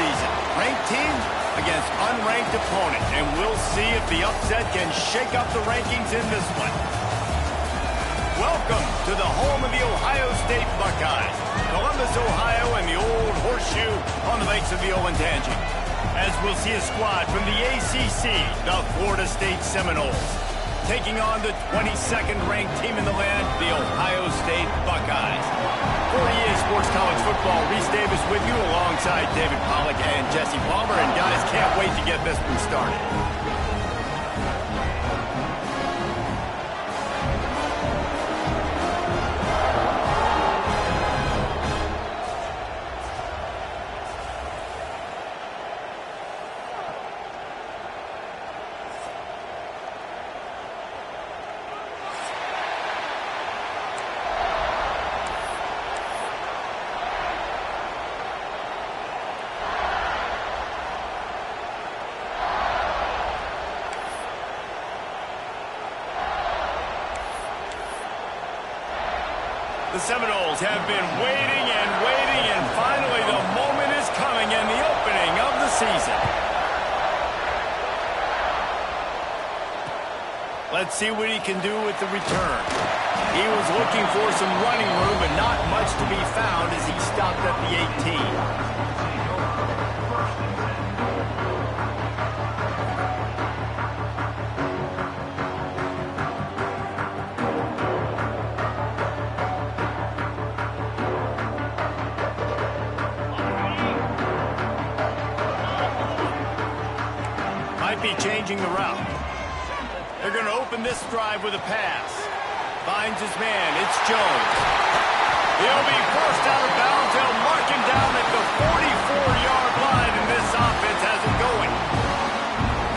season. Ranked team against unranked opponent, and we'll see if the upset can shake up the rankings in this one. Welcome to the home of the Ohio State Buckeyes, Columbus, Ohio, and the Old Horseshoe on the banks of the Olentangy. As we'll see a squad from the ACC, the Florida State Seminoles, taking on the 22nd ranked team in the land, the Ohio State Buckeyes. For EA Sports College Football, Reese Davis with you alongside David Pollack and Jesse Palmer. And guys, can't wait to get this one started. The Seminoles have been waiting and finally the moment is coming in the opening of the season. Let's see what he can do with the return. He was looking for some running room, but not much to be found as he stopped at the 18. Be changing the route. They're going to open this drive with a pass. Finds his man. It's Jones. He'll be forced out of bounds. They'll mark him down at the 44-yard line, and this offense has it going.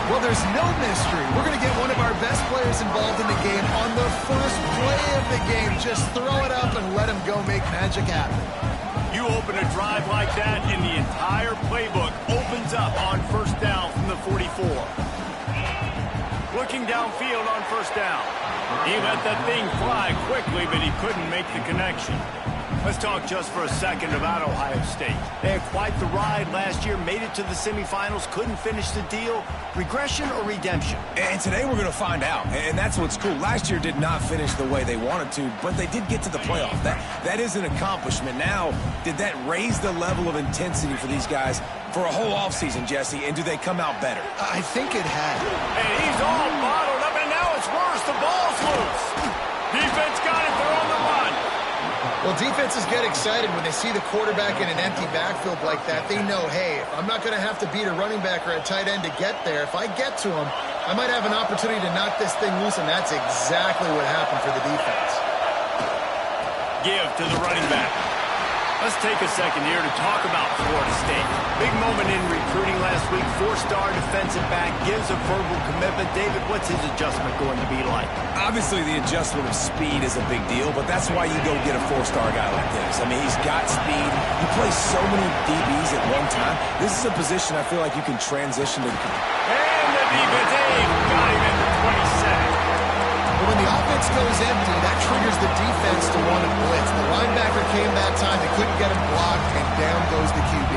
Well, there's no mystery. We're going to get one of our best players involved in the game on the first play of the game. Just throw it up and let him go make magic happen. You open a drive like that, and the entire playbook opens up on first down from the 44. Looking downfield on first down. He let that thing fly quickly, but he couldn't make the connection. Let's talk just for a second about Ohio State. They had quite the ride last year, made it to the semifinals, couldn't finish the deal. Regression or redemption? And today we're going to find out, and that's what's cool. Last year did not finish the way they wanted to, but they did get to the playoff. That is an accomplishment. Now, did that raise the level of intensity for these guys for a whole offseason, Jesse, and do they come out better? I think it had. And he's all bottled up, and now it's worse. The ball's loose. Defense got it. They're on the run. Well, defenses get excited when they see the quarterback in an empty backfield like that. They know, hey, if I'm not going to have to beat a running back or a tight end to get there, if I get to him, I might have an opportunity to knock this thing loose, and that's exactly what happened for the defense. Give to the running back. Let's take a second here to talk about Florida State. Big moment in recruiting last week. Four-star defensive back gives a verbal commitment. David, what's his adjustment going to be like? Obviously, the adjustment of speed is a big deal, but that's why you go get a four-star guy like this. I mean, he's got speed. He plays so many DBs at one time. This is a position I feel like you can transition to. And the defense got him at the 27. But when the offense goes empty, that triggers the defense to want to blitz. The linebacker came that time. They couldn't get him blocked, and down goes the QB.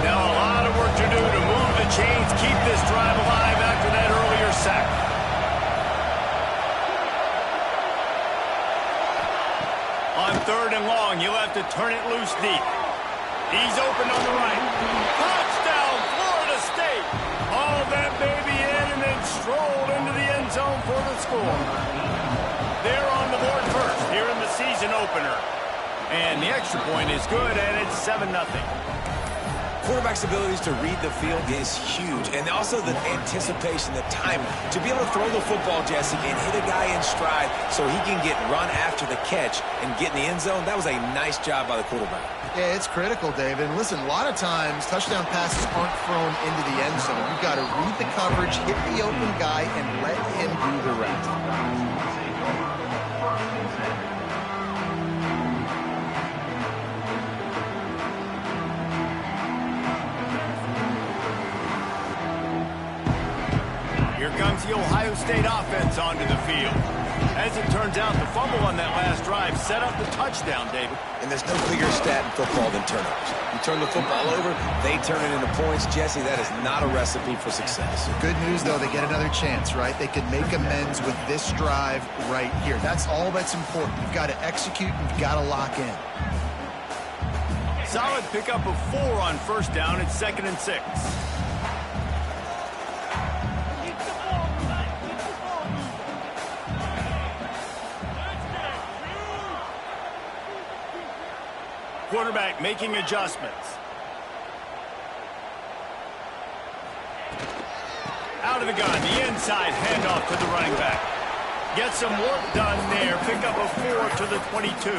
Now a lot of work to do to move the chains, keep this drive alive after that earlier sack. On third and long, you'll have to turn it loose deep. He's open on the right. Touchdown, Florida State. Hauled that baby in and then strolled into the end zone for the score. They're on the board first here in the season opener. And the extra point is good, and it's 7-0. Quarterback's abilities to read the field is huge, and also the anticipation, the timing. To be able to throw the football, Jesse, and hit a guy in stride so he can get run after the catch and get in the end zone, that was a nice job by the quarterback. Yeah, it's critical, David. And listen, a lot of times touchdown passes aren't thrown into the end zone. You've got to read the coverage, hit the open guy, and let him do the rest. Here comes the Ohio State offense onto the field. As it turns out, the fumble on that last drive set up the touchdown, David. And there's no bigger stat in football than turnovers. You turn the football over, they turn it into points. Jesse, that is not a recipe for success. Good news, though, they get another chance, right? They can make amends with this drive right here. That's all that's important. You've got to execute and you've got to lock in. Solid pickup of 4 on first down. It's 2nd and 6. Quarterback making adjustments. Out of the gun, the inside handoff to the running back. Get some work done there. Pick up a 4 to the 22.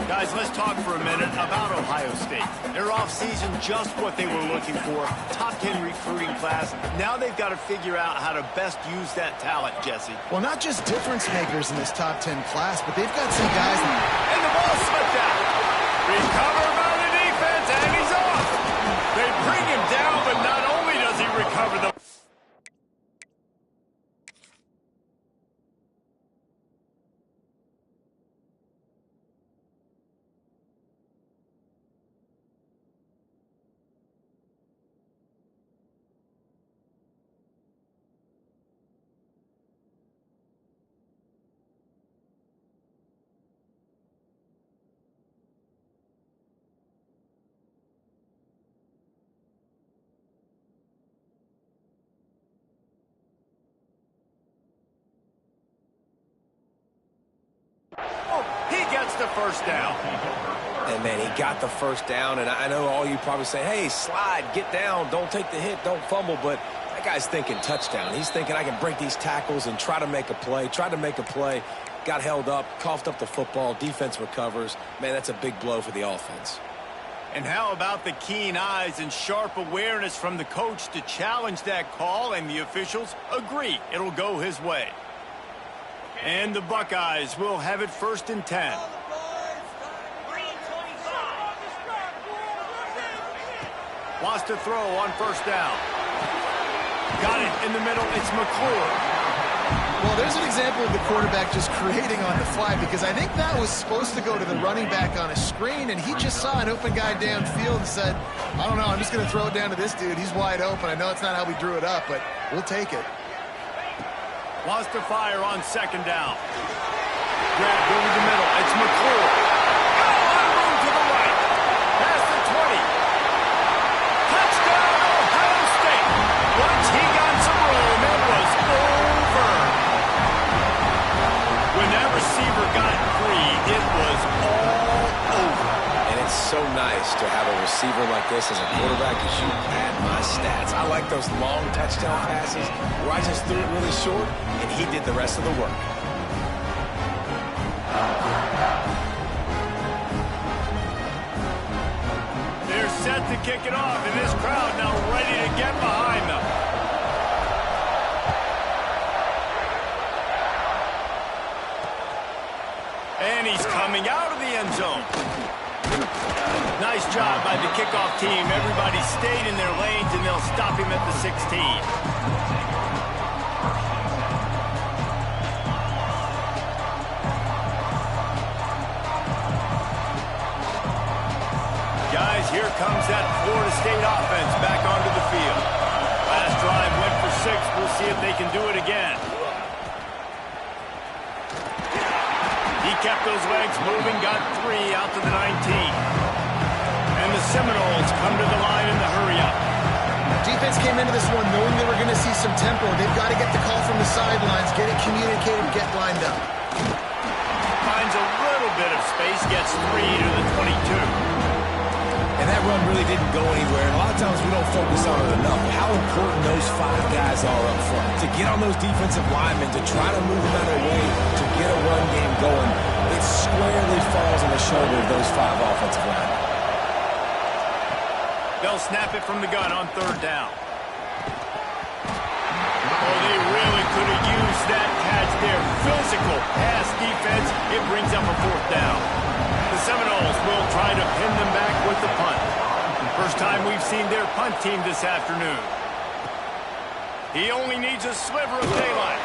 Guys, let's talk for a minute about Ohio State. Their offseason, just what they were looking for. Top 10 recruiting class. Now they've got to figure out how to best use that talent, Jesse. Well, not just difference makers in this top 10 class, but they've got some guys. And the ball slipped out. Recovered by the defense, and he's off. They bring him down, but not only does he recover the... He gets the first down. And, man, he got the first down. And I know all you probably say, hey, slide, get down, don't take the hit, don't fumble. But that guy's thinking touchdown. He's thinking I can break these tackles and try to make a play, got held up, coughed up the football, defense recovers. Man, that's a big blow for the offense. And how about the keen eyes and sharp awareness from the coach to challenge that call, and the officials agree it'll go his way. And the Buckeyes will have it 1st and 10. Wants to throw on first down. Got it in the middle. It's McClure. Well, there's an example of the quarterback just creating on the fly, because I think that was supposed to go to the running back on a screen, and he just saw an open guy downfield and said, I don't know, I'm just going to throw it down to this dude. He's wide open. I know it's not how we drew it up, but we'll take it. Wants to fire on 2nd down. Grabbed over the middle. It's McClure. A lot of room to the right. Past the 20. Touchdown, Ohio State. Once he got some room, it was over. When that receiver got free, it was all over. And it's so nice to have a receiver like this as a quarterback, because you pad my stats. I like those long touchdown passes where I just threw it really short, and he did the rest of the work. They're set to kick it off, and this crowd now ready to get behind them. And he's coming out of the end zone. Nice job by the kickoff team. Everybody stayed in their lanes, and they'll stop him at the 16. Guys, here comes that Florida State offense back onto the field. Last drive went for 6. We'll see if they can do it again. He kept those legs moving, got 3 out to the 19. And the Seminoles come to the line in the hurry-up. Defense came into this one knowing they were going to see some tempo. They've got to get the call from the sidelines, get it communicated, get lined up. Finds a little bit of space, gets 3 to the 22. And that run really didn't go anywhere. And a lot of times we don't focus on it enough. How important those 5 guys are up front. To get on those defensive linemen, to try to move them out of their way, to get a run game going, it squarely falls on the shoulder of those 5 offensive linemen. They'll snap it from the gun on 3rd down. Oh, they really could have used that catch there. Physical pass defense. It brings up a 4th down. The Seminoles will try to pin them back with the punt. First time we've seen their punt team this afternoon. He only needs a sliver of daylight.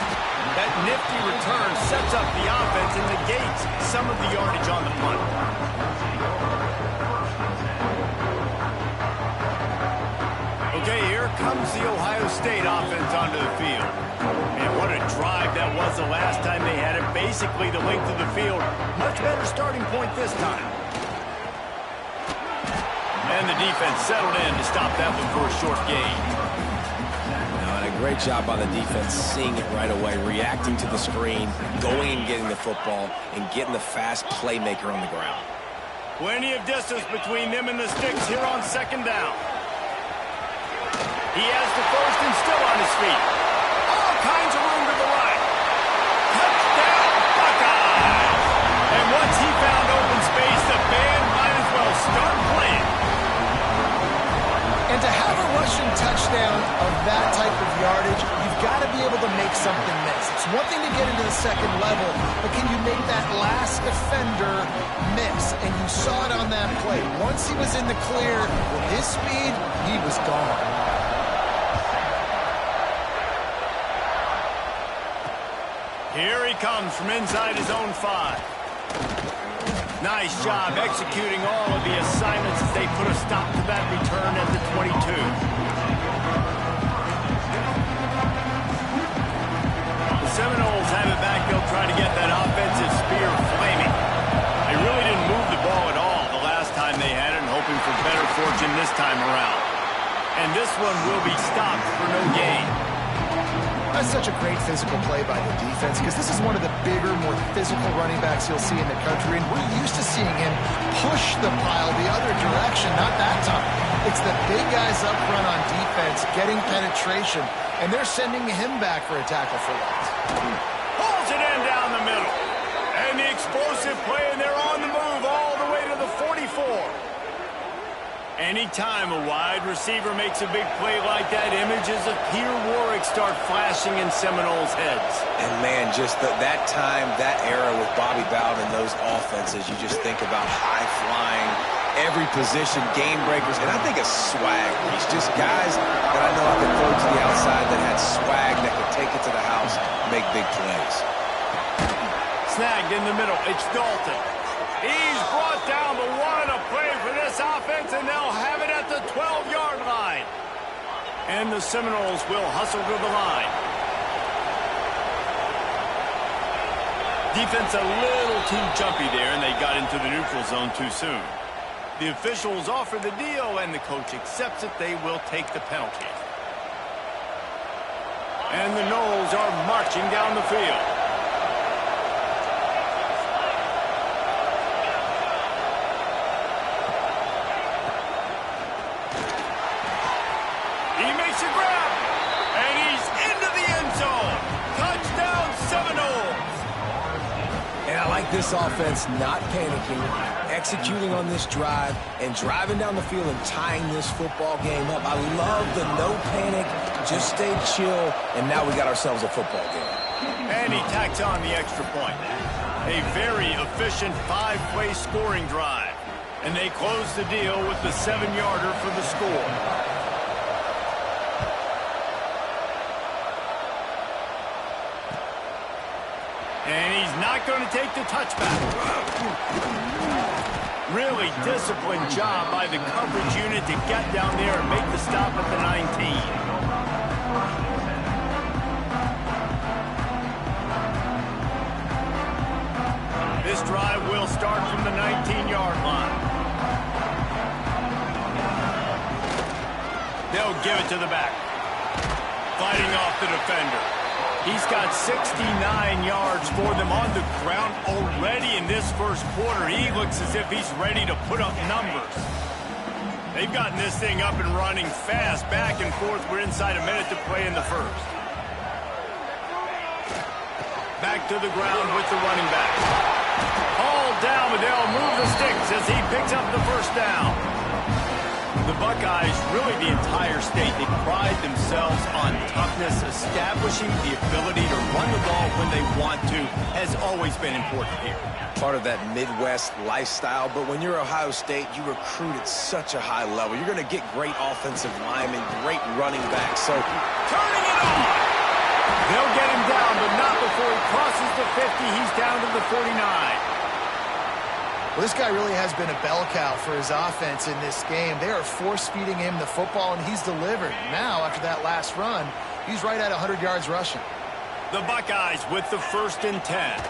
That nifty return sets up the offense and negates some of the yardage on the punt. Okay, here comes the Ohio State offense onto the field. And what a drive that was the last time they had it. Basically the length of the field. Much better starting point this time. And the defense settled in to stop that one for a short gain. Great job on the defense, seeing it right away, reacting to the screen, going and getting the football, and getting the fast playmaker on the ground. Plenty of distance between them and the sticks here on second down. He has the first and still on his feet. All kinds of room to the right. Touchdown, Buckeyes! And once he found open space, the band might as well start playing. And to have a rushing touchdown of that type of yardage, you've got to be able to make something miss. It's one thing to get into the second level, but can you make that last defender miss? And you saw it on that play. Once he was in the clear, with his speed, he was gone. Here he comes from inside his own 5. Nice job executing all of the assignments as they put a stop to that return at the 22. The Seminoles have it back. They'll try to get that offensive spear flaming. They really didn't move the ball at all the last time they had it, and hoping for better fortune this time around. And this one will be stopped for no gain. That's such a great physical play by the defense, because this is one of the bigger, more physical running backs you'll see in the country, and we're used to seeing him push the pile the other direction. Not that time. It's the big guys up front on defense getting penetration, and they're sending him back for a tackle for loss. Pulls it in down the middle. And the explosive play, and they're on the move all the way to the 44. Anytime a wide receiver makes a big play like that, images of Peter Warwick start flashing in Seminoles' heads. And, man, just that time, that era with Bobby Bowden and those offenses, you just think about high-flying, every position, game breakers, and I think of swag. He's just guys that I know I could throw to the outside that had swag that could take it to the house and make big plays. Snagged in the middle. It's Dalton. He's brought down, but what a play for this offense, and they'll have it at the 12-yard line. And the Seminoles will hustle to the line. Defense a little too jumpy there, and they got into the neutral zone too soon. The officials offer the deal, and the coach accepts it. They will take the penalty. And the Noles are marching down the field. This offense not panicking, executing on this drive, and driving down the field and tying this football game up. I love the no panic, just stay chill, and now we got ourselves a football game. And he tacks on the extra point. A very efficient 5-play scoring drive. And they close the deal with the 7-yarder for the score. And he's not going to take the touchback. Really disciplined job by the coverage unit to get down there and make the stop at the 19. This drive will start from the 19-yard line. They'll give it to the back. Fighting off the defender. He's got 69 yards for them on the ground already in this first quarter. He looks as if he's ready to put up numbers. They've gotten this thing up and running fast, back and forth. We're inside a minute to play in the first. Back to the ground with the running back. Hauled down, but they'll move the sticks as he picks up the first down. The Buckeyes, really the entire state, they pride themselves on toughness. Establishing the ability to run the ball when they want to has always been important here. Part of that Midwest lifestyle, but when you're Ohio State, you recruit at such a high level. You're going to get great offensive linemen, great running backs. So turning it on. They'll get him down, but not before he crosses the 50. He's down to the 49. Well, this guy really has been a bell cow for his offense in this game. They are force-feeding him the football, and he's delivered. Now, after that last run, he's right at 100 yards rushing. The Buckeyes with the 1st and 10.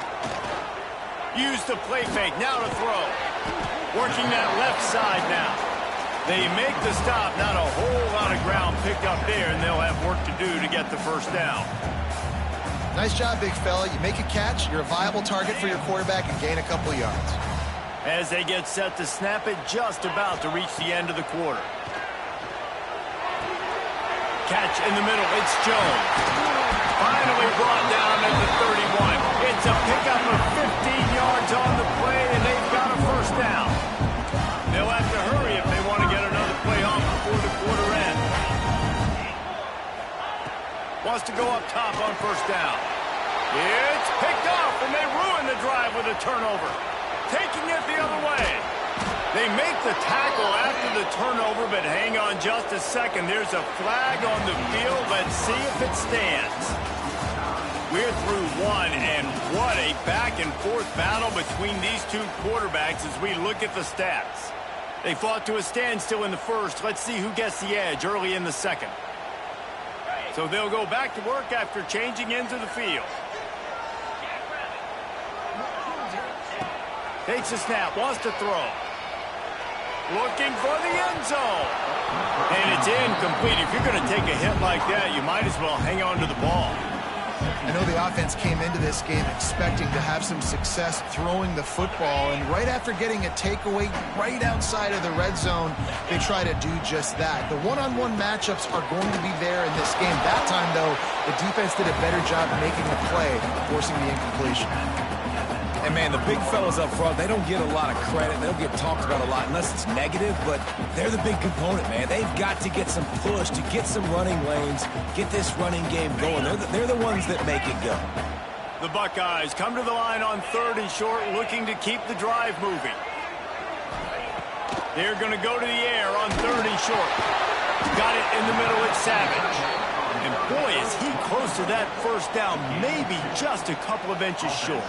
Use the play fake. Now to throw. Working that left side now. They make the stop. Not a whole lot of ground picked up there, and they'll have work to do to get the 1st down. Nice job, big fella. You make a catch, you're a viable target for your quarterback, and gain a couple of yards. As they get set to snap it, just about to reach the end of the quarter. Catch in the middle. It's Jones. Finally brought down at the 31. It's a pickup of 15 yards on the play, and they've got a 1st down. They'll have to hurry if they want to get another play off before the quarter ends. Wants to go up top on 1st down. It's picked off, and they ruin the drive with a turnover. Taking it the other way. They make the tackle after the turnover, but hang on just a second. There's a flag on the field. Let's see if it stands. We're through one, and what a back-and-forth battle between these two quarterbacks as we look at the stats. They fought to a standstill in the 1st. Let's see who gets the edge early in the 2nd. So they'll go back to work after changing into the field. Takes a snap, wants to throw. Looking for the end zone. And it's incomplete. If you're going to take a hit like that, you might as well hang on to the ball. I know the offense came into this game expecting to have some success throwing the football, and right after getting a takeaway right outside of the red zone, they try to do just that. The one-on-one matchups are going to be there in this game. That time, though, the defense did a better job making the play, forcing the incompletion. And, man, the big fellas up front, they don't get a lot of credit. They don't get talked about a lot unless it's negative, but they're the big component, man. They've got to get some push, to get some running lanes, get this running game going. They're the ones that make it go. The Buckeyes come to the line on 3rd and short, looking to keep the drive moving. They're going to go to the air on 3rd and short. Got it in the middle, it's Savage. And boy, is he close to that 1st down, maybe just a couple of inches short.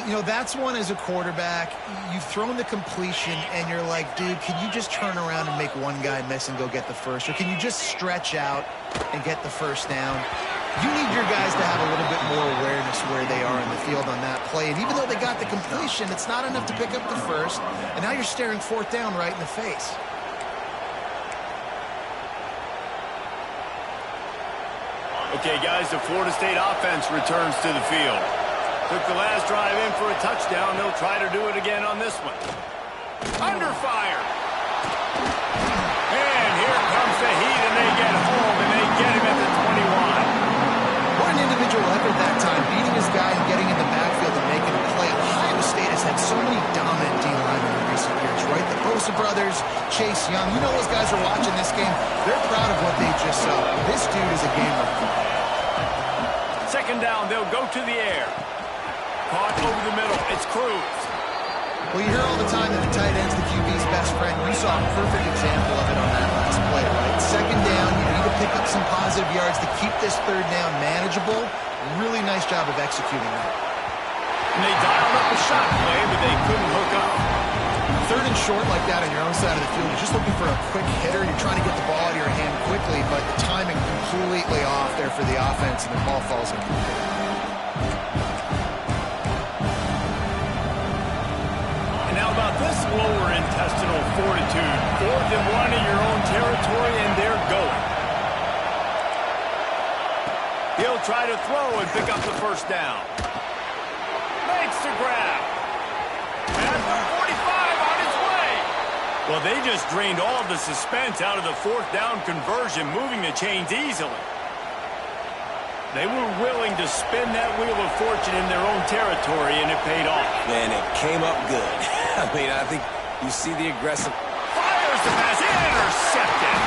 You know, that's one as a quarterback. You've thrown the completion, and you're like, dude, can you just turn around and make one guy miss and go get the 1st? Or can you just stretch out and get the 1st down? You need your guys to have a little bit more awareness where they are in the field on that play. And even though they got the completion, it's not enough to pick up the 1st. And now you're staring 4th down right in the face. Okay, guys, the Florida State offense returns to the field. Took the last drive in for a touchdown. They'll try to do it again on this one. Under fire. And here comes the heat, and they get home, and they get him at the 21. What an individual effort that time, beating his guy and getting in the backfield and making a play. Ohio State has had so many dominant D-linemen in recent years, right? The Bosa brothers, Chase Young. You know those guys are watching this game. They're proud of what they just saw. This dude is a gamer. 2nd down, they'll go to the air. Caught over the middle. It's Cruz. Well, you hear all the time that the tight end's the QB's best friend. You saw a perfect example of it on that last play, right? 2nd down, you need to pick up some positive yards to keep this 3rd down manageable. Really nice job of executing that. And they dialed up a shot play, but they couldn't hook up. 3rd and short like that on your own side of the field, you're just looking for a quick hitter. You're trying to get the ball out of your hand quickly, but the timing completely off there for the offense, and the ball falls incomplete. How about this lower intestinal fortitude? 4th and 1 in your own territory, and they're going. He'll try to throw and pick up the 1st down. Makes the grab. At the 45 on his way. Well, they just drained all of the suspense out of the 4th down conversion, moving the chains easily. They were willing to spin that wheel of fortune in their own territory, and it paid off. And it came up good. I mean, I think you see the aggressive. Fires Here's the pass. Intercepted.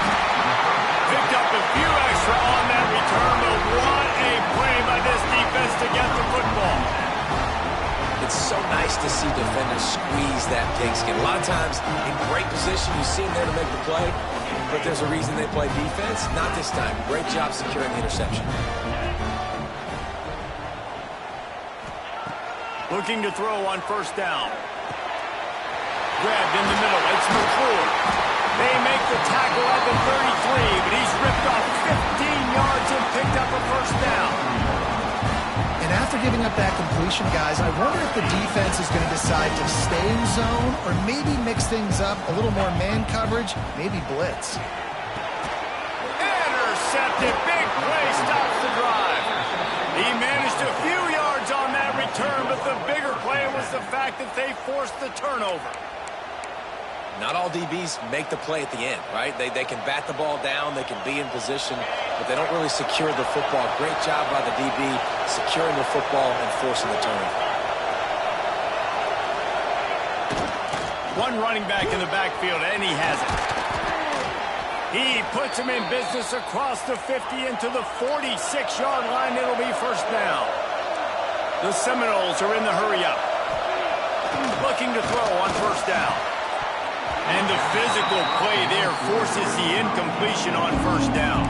Picked up a few extra on that return, but what a play by this defense to get the football. It's so nice to see defenders squeeze that pigskin. A lot of times, in great position, you see them there to make the play, but there's a reason they play defense. Not this time. Great job securing the interception. Looking to throw on first down. Grabbed in the middle. It's McClure. They make the tackle at the 33, but he's ripped off 15 yards and picked up a first down. And after giving up that completion, guys, I wonder if the defense is going to decide to stay in zone or maybe mix things up, a little more man coverage, maybe blitz. Intercepted. Big play stops the drive. He managed a few yards on that return, but the bigger play was the fact that they forced the turnover. Not all DBs make the play at the end, right? They can bat the ball down, they can be in position, but they don't really secure the football. Great job by the DB securing the football and forcing the turnover. One running back in the backfield, and he has it. He puts him in business across the 50 into the 46-yard line. It'll be first down. The Seminoles are in the hurry-up. Looking to throw on first down. And the physical play there forces the incompletion on first down.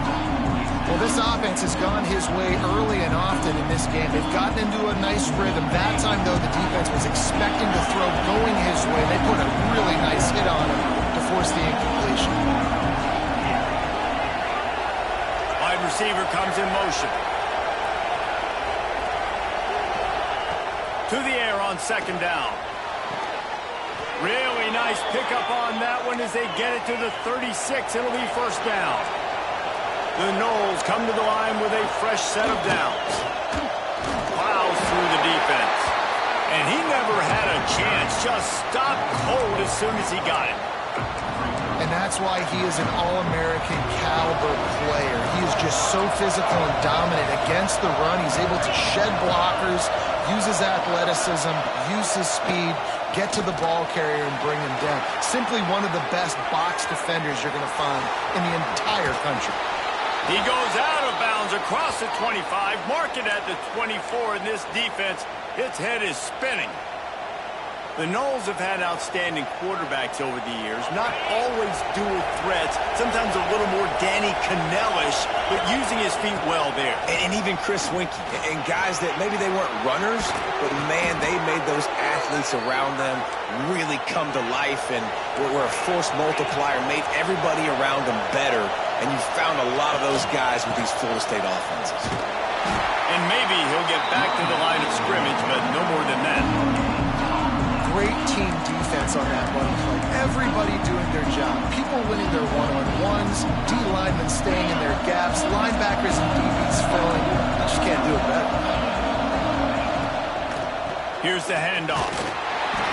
Well, this offense has gone his way early and often in this game. They've gotten into a nice rhythm. That time, though, the defense was expecting the throw going his way. They put a really nice hit on him to force the incompletion. Wide receiver comes in motion. To the air on second down. Really nice pickup on that one as they get it to the 36. It'll be first down. The Noles come to the line with a fresh set of downs. Plows through the defense. And he never had a chance. Just stopped cold as soon as he got it. And that's why he is an All-American caliber player. He is just so physical and dominant against the run. He's able to shed blockers, use his athleticism, use his speed, get to the ball carrier and bring him down. Simply one of the best box defenders you're going to find in the entire country. He goes out of bounds across the 25, mark it at the 24, and this defense, its head is spinning. The Noles have had outstanding quarterbacks over the years, not always dual threats, sometimes a little more Danny Cannell-ish, but using his feet well there. And even Chris Winkie, and guys that maybe they weren't runners, but man, they made those athletes around them really come to life and were a force multiplier, made everybody around them better, and you found a lot of those guys with these Florida State offenses. And maybe he'll get back to the line of scrimmage, but no more than that. Great team defense on that one play. Everybody doing their job. People winning their one-on-ones, D-linemen staying in their gaps, linebackers and DBs filling. You just can't do it better. Here's the handoff.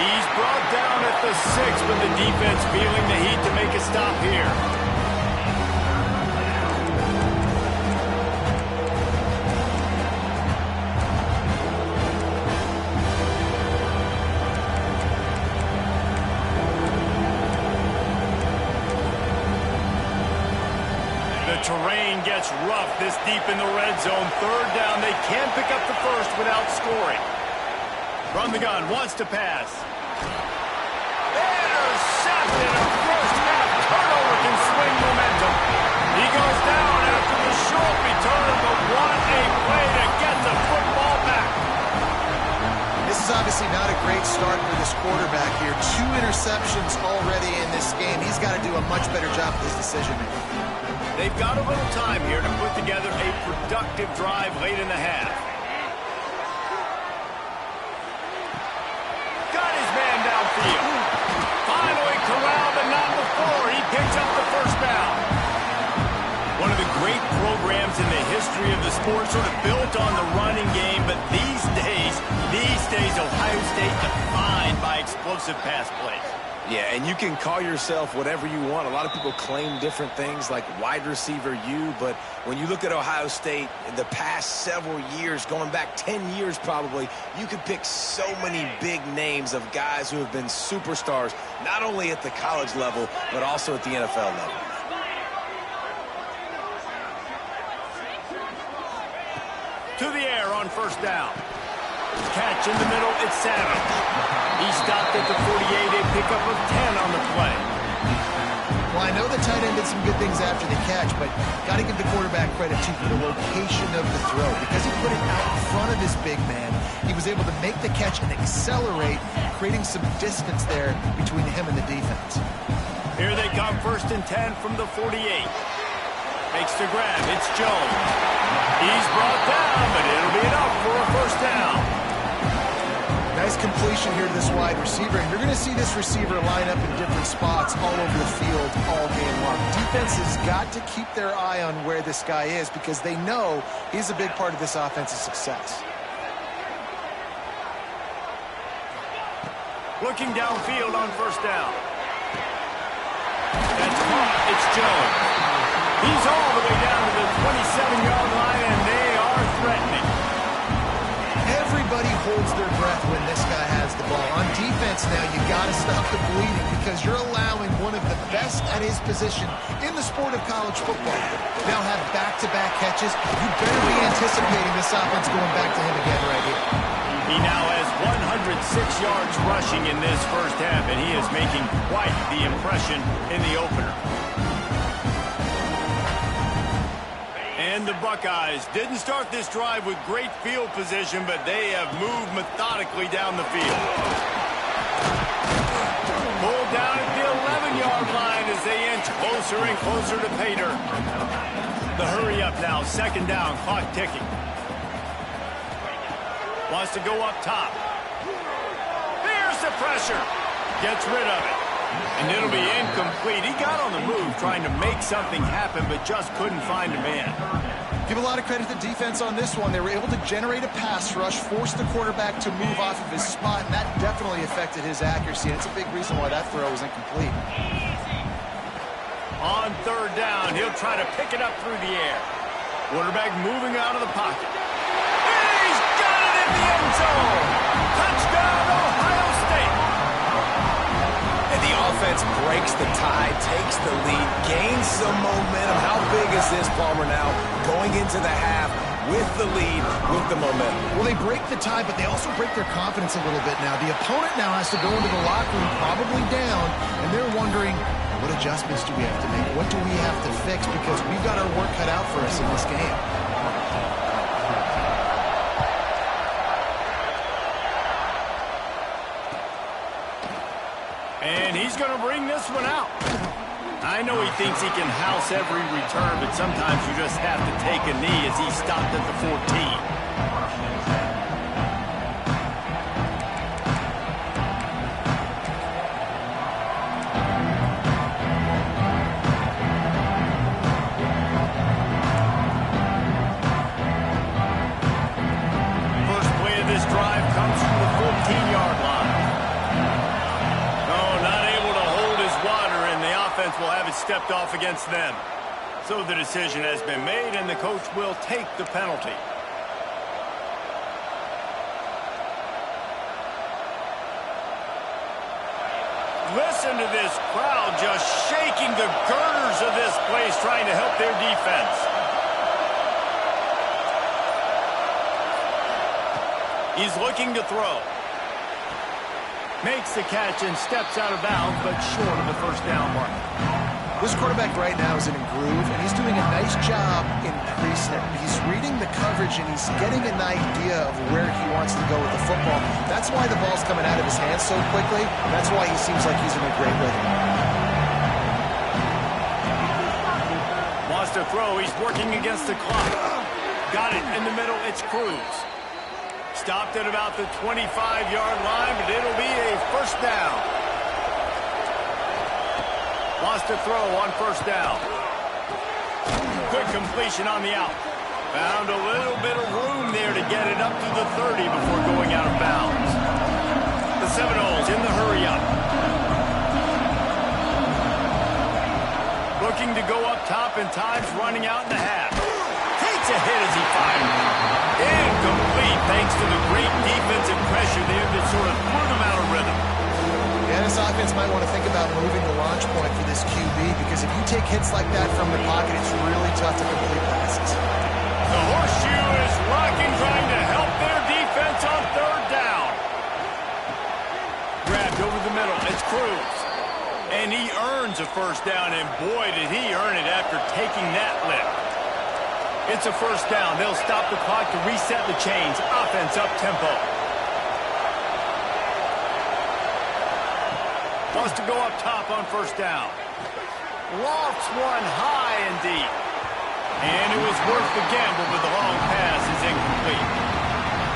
He's brought down at the 6, but the defense feeling the heat to make a stop here. Terrain gets rough this deep in the red zone. Third down. They can't pick up the first without scoring. From the gun, wants to pass. Intercepted. A first half turnover can swing momentum. He goes down after the short return, but what a play to get the football back. This is obviously not a great start for this quarterback here. 2 interceptions already in this game. He's got to do a much better job with his decision-making. They've got a little time here to put together a productive drive late in the half. Got his man downfield. Finally corralled, but not before. He picks up the first down. One of the great programs in the history of the sport, sort of built on the running game, but these days, Ohio State defined by explosive pass plays. Yeah, and you can call yourself whatever you want. A lot of people claim different things like wide receiver U, but when you look at Ohio State in the past several years, going back 10 years probably, you could pick so many big names of guys who have been superstars, not only at the college level, but also at the NFL level. To the air on first down. Catch in the middle, it's Savage. He stopped at the 48, a pickup of 10 on the play. Well, I know the tight end did some good things after the catch, but got to give the quarterback credit, too, for the location of the throw. Because he put it out in front of his big man, he was able to make the catch and accelerate, creating some distance there between him and the defense. Here they come, 1st and 10 from the 48. Makes the grab, it's Jones. He's brought down, but it'll be enough for a first down. Nice completion here to this wide receiver, and you're going to see this receiver line up in different spots all over the field all game long. Defense has got to keep their eye on where this guy is because they know he's a big part of this offense's success. Looking downfield on first down. That's caught, it's Jones. He's all the way down to the 27-yard line, and they are threatening. Everybody holds their breath when this guy has the ball. On defense now, you got to stop the bleeding because you're allowing one of the best at his position in the sport of college football now have back-to-back catches. You better be anticipating this offense going back to him again right here. He now has 106 yards rushing in this first half, and he is making quite the impression in the opener. And the Buckeyes didn't start this drive with great field position, but they have moved methodically down the field. Pulled down at the 11-yard line as they inch closer and closer to pay dirt. The hurry up now, 2nd down, clock ticking. Wants to go up top. Here's the pressure. Gets rid of it. And it'll be incomplete. He got on the move trying to make something happen, but just couldn't find a man. Give a lot of credit to the defense on this one. They were able to generate a pass rush, force the quarterback to move off of his spot, and that definitely affected his accuracy. And it's a big reason why that throw was incomplete. On 3rd down, he'll try to pick it up through the air. Quarterback moving out of the pocket. He's got it in the end zone. Touchdown, Ohio State. And the offense breaks the tie, takes the lead, gains some momentum. How big is this, Palmer, now? Going into the half with the lead, with the momentum. Well, they break the tie, but they also break their confidence a little bit now. The opponent now has to go into the locker room probably down, and they're wondering, what adjustments do we have to make? What do we have to fix? Because we've got our work cut out for us in this game. And he's going to bring this one out. I know he thinks he can house every return, but sometimes you just have to take a knee as he stopped at the 14. First play of this drive comes from the 14-yard line. Will have it stepped off against them. So the decision has been made, and the coach will take the penalty. Listen to this crowd just shaking the girders of this place, trying to help their defense. He's looking to throw. Makes the catch and steps out of bounds, but short of the first down mark. This quarterback right now is in a groove, and he's doing a nice job increasing it. He's reading the coverage, and he's getting an idea of where he wants to go with the football. That's why the ball's coming out of his hands so quickly. That's why he seems like he's in a great rhythm. Wants to throw. He's working against the clock. Got it in the middle. It's Cruz. Stopped at about the 25-yard line, but it'll be a first down. Wants to throw on first down. Good completion on the out. Found a little bit of room there to get it up to the 30 before going out of bounds. The Seminoles in the hurry up. looking to go up top and time's running out in the half. Takes a hit as he fires. Incomplete thanks to the great defensive pressure there that sort of threw them out of rhythm. Yeah, this offense might want to think about moving the launch point for this QB because if you take hits like that from the pocket, it's really tough to complete passes. The horseshoe is rocking, trying to help their defense on third down. Grabbed over the middle. It's Cruz. And he earns a first down, and boy, did he earn it after taking that lift. It's a first down. They'll stop the clock to reset the chains. Offense up tempo. Wants to go up top on first down. Lofts one high and deep. And it was worth the gamble, but the long pass is incomplete.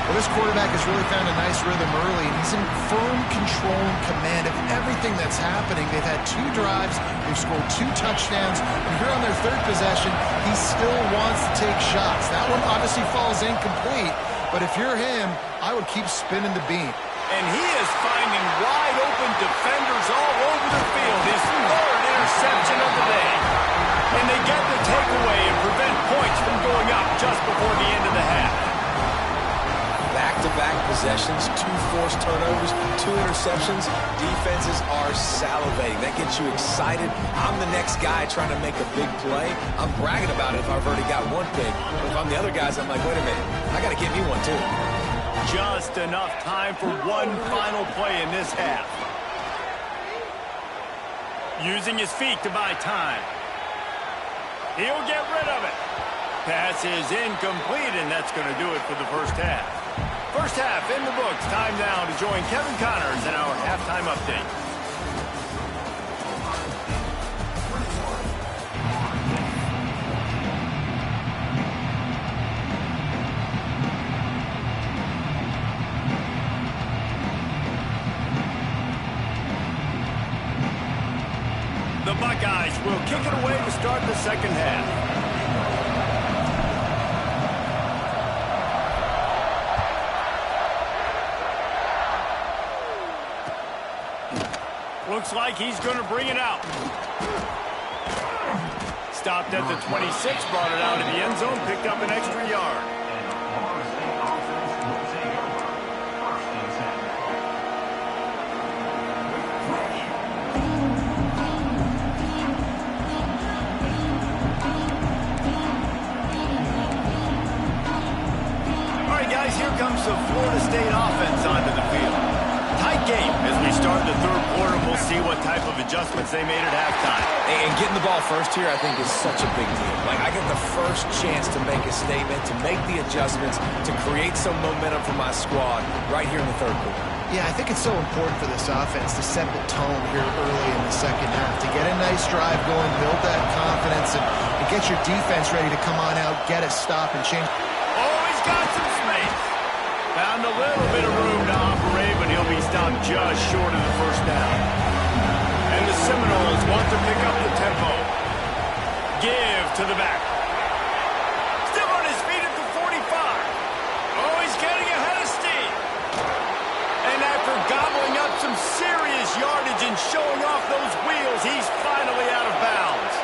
Well, this quarterback has really found a nice rhythm early, and he's in firm control and command of everything that's happening. They've had 2 drives, they've scored 2 touchdowns, and here on their 3rd possession, he still wants to take shots. That one obviously falls incomplete, but if you're him, I would keep spinning the beam. And he is finding wide-open defenders all over the field. His 3rd interception of the day. And they get the takeaway and prevent points from going up just before the end of the half. Back-to-back possessions, 2 forced turnovers, 2 interceptions. Defenses are salivating. That gets you excited. I'm the next guy trying to make a big play. I'm bragging about it if I've already got one big. But if I'm the other guys, I'm like, wait a minute. I got to get me one, too. Just enough time for one final play in this half. Using his feet to buy time. He'll get rid of it. Pass is incomplete, and that's going to do it for the first half. First half in the books. Time now to join Kevin Connors in our halftime update. The Buckeyes will kick it away to start the second half. Looks like he's going to bring it out. Stopped at the 26, brought it out of the end zone, picked up an extra yard. All right, guys, here comes the Florida State offense onto the field. Tight game as we start the 3rd quarter. We'll see what type of adjustments they made at halftime. And getting the ball first here, I think, is such a big deal. Like, I get the first chance to make a statement, to make the adjustments, to create some momentum for my squad right here in the 3rd quarter. Yeah, I think it's so important for this offense to set the tone here early in the second half, to get a nice drive going, build that confidence, and get your defense ready to come on out, get a stop, and change. Oh, he's got some space. Found a little bit of room to operate, but he'll be stopped just short of the first down. And the Seminoles want to pick up the tempo. Give to the back. Still on his feet at the 45. Oh, he's getting ahead of steam. And after gobbling up some serious yardage and showing off those wheels, he's finally out of bounds.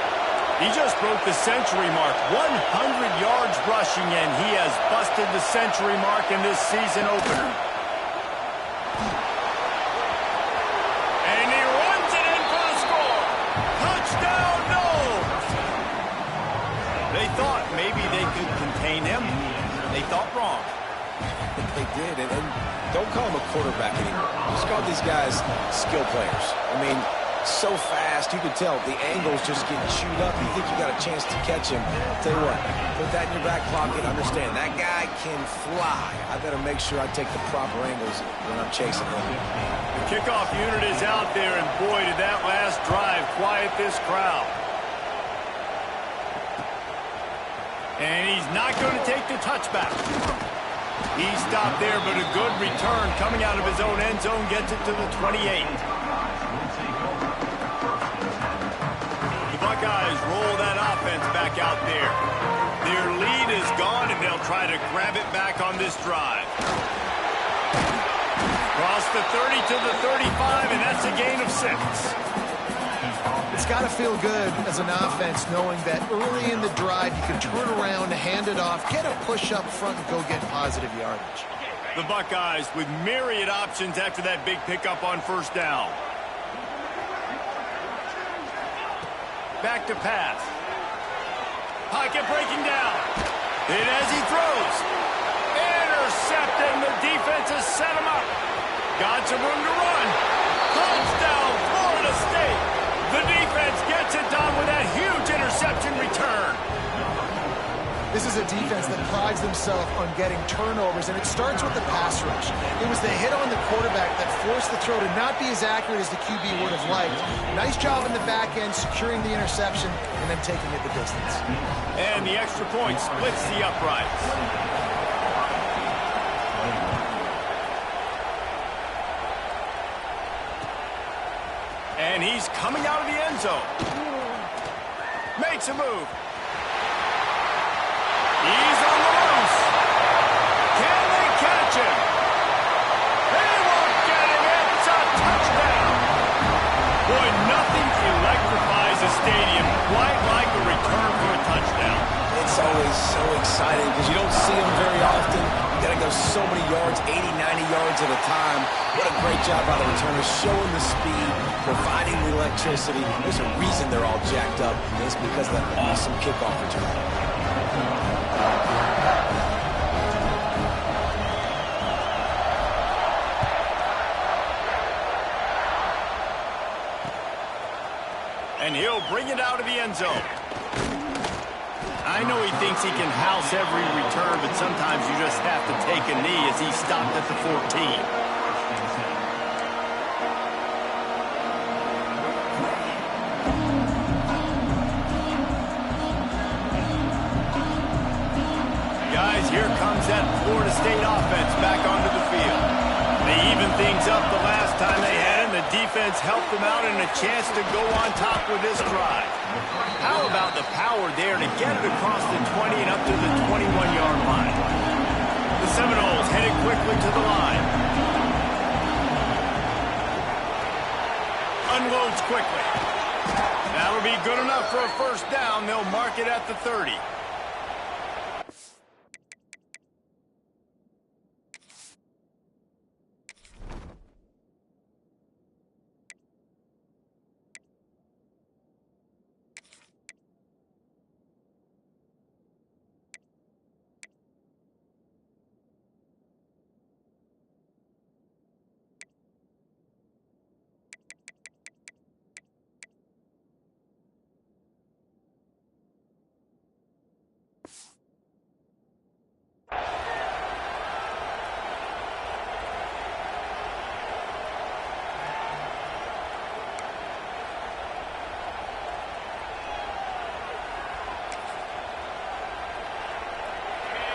He just broke the century mark, 100 yards rushing, and he has busted the century mark in this season opener. And he runs it in for the score. Touchdown, no! They thought maybe they could contain him. They thought wrong. They did, and don't call him a quarterback anymore. Just call these guys skill players. I mean, so fast, you can tell the angles just get chewed up. You think you got a chance to catch him. Tell you what, put that in your back pocket. Understand, that guy can fly. I better make sure I take the proper angles when I'm chasing him. The kickoff unit is out there, and boy, did that last drive quiet this crowd. And he's not going to take the touchback. He stopped there, but a good return coming out of his own end zone gets it to the 28. Buckeyes roll that offense back out there. Their lead is gone, and they'll try to grab it back on this drive. Cross the 30 to the 35, and that's a gain of 6. It's got to feel good as an offense knowing that early in the drive you can turn around, hand it off, get a push up front, and go get positive yardage. The Buckeyes with myriad options after that big pickup on first down. Back to pass. Pocket breaking down. And as he throws, intercepted, and the defense has set him up. Got some room to run. Touchdown, Florida State. The defense gets it done with that huge interception return. This is a defense that prides themselves on getting turnovers, and it starts with the pass rush. It was the hit on the quarterback that forced the throw to not be as accurate as the QB would have liked. Nice job in the back end, securing the interception, and then taking it the distance. And the extra point splits the uprights. And he's coming out of the end zone. Makes a move. He's on the loose. Can they catch him? They won't get him. It's a touchdown. Boy, nothing electrifies a stadium quite like a return for a touchdown. It's always so exciting because you don't see them very often. You got to go so many yards, 80, 90 yards at a time. What a great job by the returners, showing the speed, providing the electricity. There's a reason they're all jacked up, and it's because of that awesome kickoff return. And he'll bring it out of the end zone. I know he thinks he can house every return, but sometimes you just have to take a knee as he stopped at the 14. Here comes that Florida State offense back onto the field. They evened things up the last time they had him. The defense helped them out and a chance to go on top with this drive. How about the power there to get it across the 20 and up to the 21-yard line? The Seminoles headed quickly to the line. Unloads quickly. That'll be good enough for a first down. They'll mark it at the 30.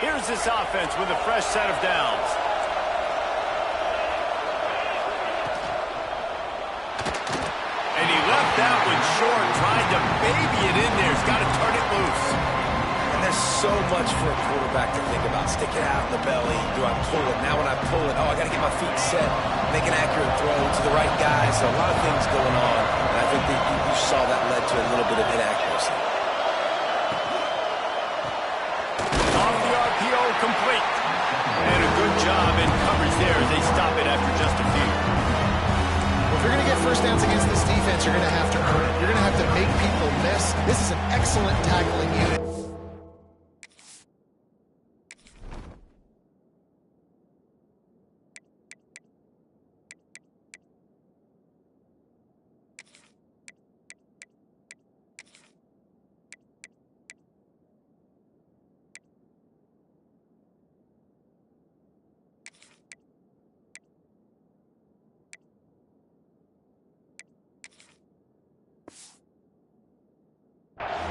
Here's this offense with a fresh set of downs. And he left that one short, trying to baby it in there. He's got to turn it loose. And there's so much for a quarterback to think about. Stick it out in the belly. Do I pull it? Now when I pull it, I got to get my feet set. Make an accurate throw to the right guy. So a lot of things going on. And I think that you saw that led to a little bit of inaccuracy. Complete. And a good job in coverage there as they stop it after just a few. Well, if you're going to get first downs against this defense, you're going to have to earn it. You're going to have to make people miss. This is an excellent tackling unit.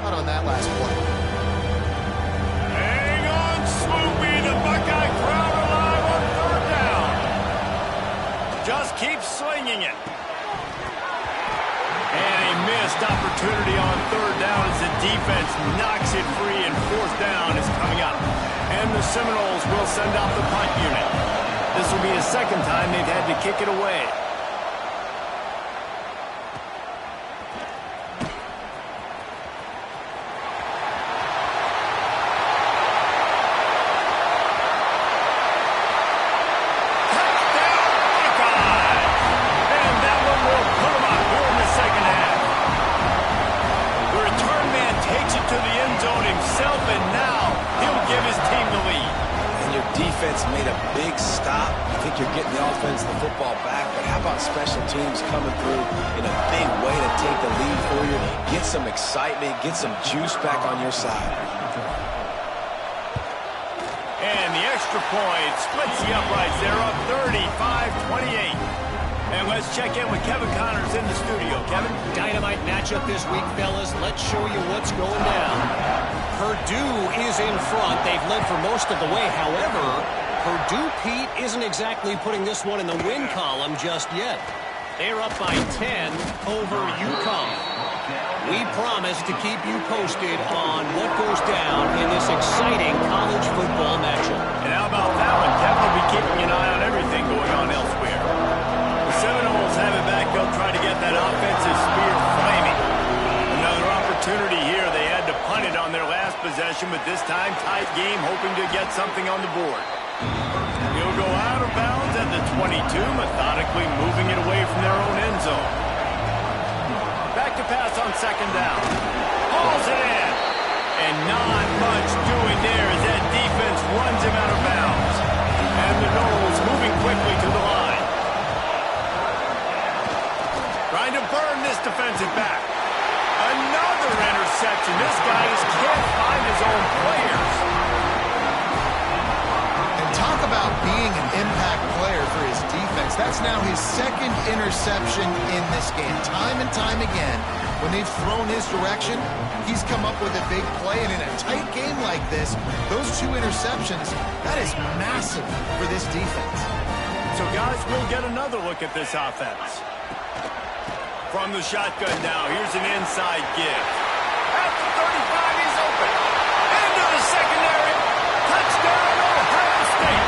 Not on that last play. Hang on, Snoopy. The Buckeye crowd alive on third down. Just keep slinging it. And a missed opportunity on third down as the defense knocks it free, and fourth down is coming up. And the Seminoles will send out the punt unit. This will be the second time they've had to kick it away. defense made a big stop. You think you're getting the offense, the football back, but how about special teams coming through in a big way to take the lead for you, get some excitement, get some juice back on your side. And the extra point splits the uprights. They're up 35-28. And let's check in with Kevin Connors in the studio. Kevin? Dynamite matchup this week, fellas. Let's show you what's going down. Purdue is in front. They've led for most of the way. However, Purdue, Pete, isn't exactly putting this one in the win column just yet. They're up by 10 over UConn. We promise to keep you posted on what goes down in this exciting college football matchup. And how about that one? Kevin will be keeping an eye on everything going on elsewhere. The Seminoles have it back. They'll try to get that offensive spear flaming. Another opportunity here. They had to punt it on their last possession, but this time tight game, hoping to get something on the board. He'll go out of bounds at the 22, methodically moving it away from their own end zone. Back to pass on second down. Hauls it in. And not much doing there as that defense runs him out of bounds. And the Noles moving quickly to the line. Trying to burn this defensive back. Another interception. This guy just can't find his own players. And talk about being an impact player for his defense. That's now his second interception in this game. Time and time again, when they've thrown his direction, he's come up with a big play. And in a tight game like this, those two interceptions, that is massive for this defense. So, guys, we'll get another look at this offense. From the shotgun now, here's an inside give. At the 35, he's open. Into the secondary. Touchdown, Ohio State.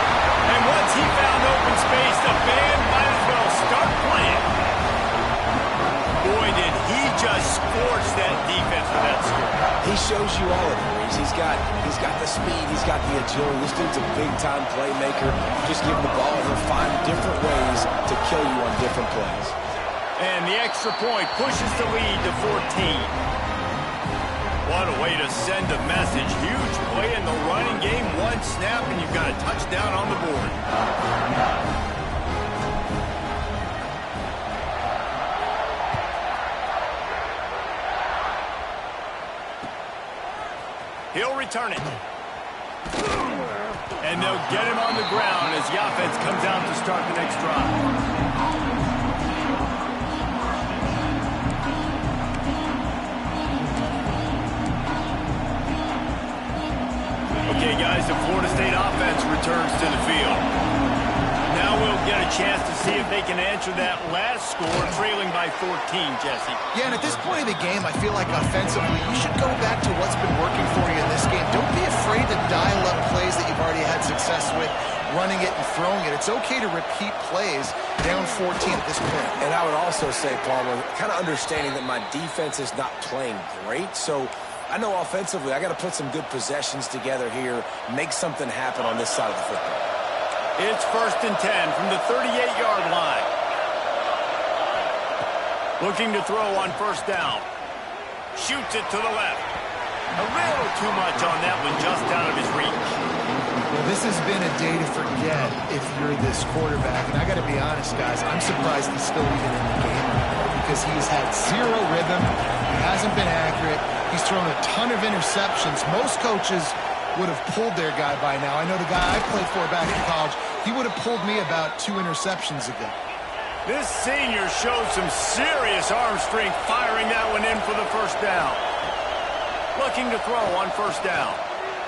And once he found open space, the band might as well start playing. Boy, did he just scorch that defense with that score. He shows you all of it. He's got the speed, he's got the agility. This dude's a big-time playmaker. Just give him the ball, and he'll find different ways to kill you on different plays. And the extra point pushes the lead to 14. What a way to send a message. Huge play in the running game. One snap, and you've got a touchdown on the board. He'll return it. And they'll get him on the ground as the offense comes out to start the next drive. Okay, guys, the Florida State offense returns to the field. Now we'll get a chance to see if they can answer that last score, trailing by 14, Jesse. Yeah, and at this point of the game, I feel like offensively, you should go back to what's been working for you in this game. Don't be afraid to dial up plays that you've already had success with, running it and throwing it. It's okay to repeat plays down 14 at this point. And I would also say, Palmer, kind of understanding that my defense is not playing great, so I know offensively I got to put some good possessions together here, make something happen on this side of the football. It's 1st and 10 from the 38-yard line. Looking to throw on first down. Shoots it to the left. A little too much on that one, just out of his reach. Well, this has been a day to forget if you're this quarterback. And I got to be honest, guys, I'm surprised he's still even in the game right now because he's had zero rhythm. He hasn't been accurate. He's thrown a ton of interceptions. Most coaches would have pulled their guy by now. I know the guy I played for back in college, he would have pulled me about 2 interceptions ago. This senior shows some serious arm strength, firing that one in for the first down. Looking to throw on first down.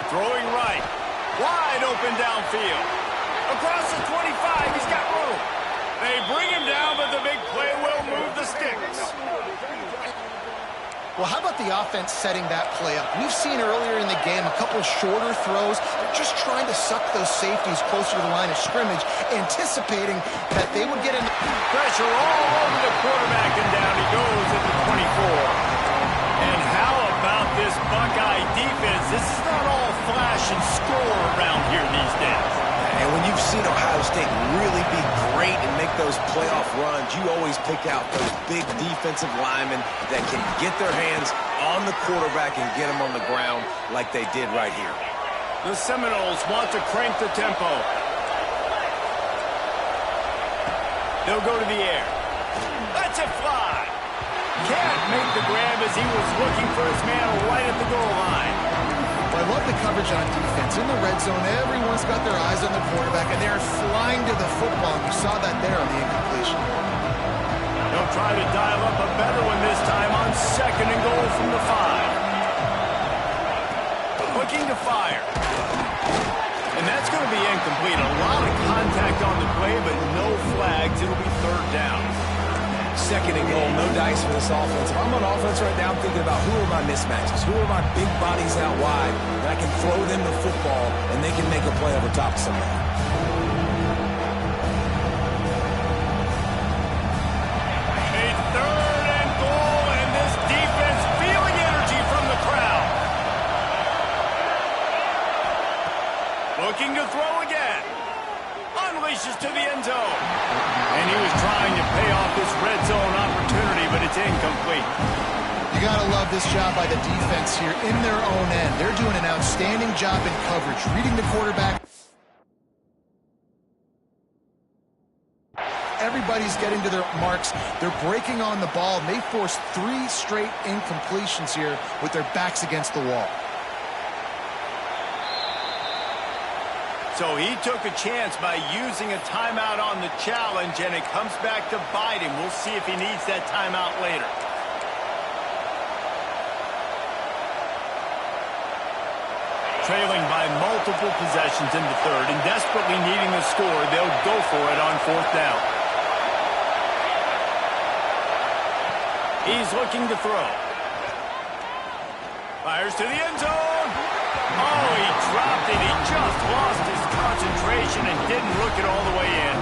Throwing right. Wide open downfield. Across the 25, he's got room. They bring him down, but the big play will move the sticks. Well, how about the offense setting that play up? We've seen earlier in the game a couple shorter throws. They're just trying to suck those safeties closer to the line of scrimmage, anticipating that they would get in. Pressure all over the quarterback, and down he goes at the 24. And how about this Buckeye defense? This is not all flash and score around here these days. And when you've seen Ohio State really be great and make those playoff runs, you always pick out those big defensive linemen that can get their hands on the quarterback and get him on the ground like they did right here. The Seminoles want to crank the tempo. They'll go to the air. Let's it fly. Can't make the grab as he was looking for his man right at the goal line. Well, I love the coverage on defense. In the red zone, everyone's got their eyes on the quarterback, and they're flying to the football. You saw that there on the incompletion. They'll try to dial up a better one this time on 2nd and goal from the 5. Looking to fire. And that's going to be incomplete. A lot of contact on the play, but no flags. It'll be 3rd down. 2nd and goal, no dice for this offense. If I'm on offense right now, I'm thinking about who are my mismatches, who are my big bodies out wide, and I can throw them the football, and they can make a play over top of somebody. A 3rd and goal, and this defense feeling energy from the crowd. Looking to throw again. Unleashes to the end zone. And he was trying to pay off this red zone opportunity, but it's incomplete. You got to love this job by the defense here in their own end. They're doing an outstanding job in coverage, reading the quarterback. Everybody's getting to their marks. They're breaking on the ball. And they forced 3 straight incompletions here with their backs against the wall. So he took a chance by using a timeout on the challenge, and it comes back to bite him. We'll see if he needs that timeout later. Trailing by multiple possessions in the 3rd and desperately needing a score, they'll go for it on 4th down. He's looking to throw. Fires to the end zone. Oh, he dropped it. He just lost his concentration and didn't look it all the way in.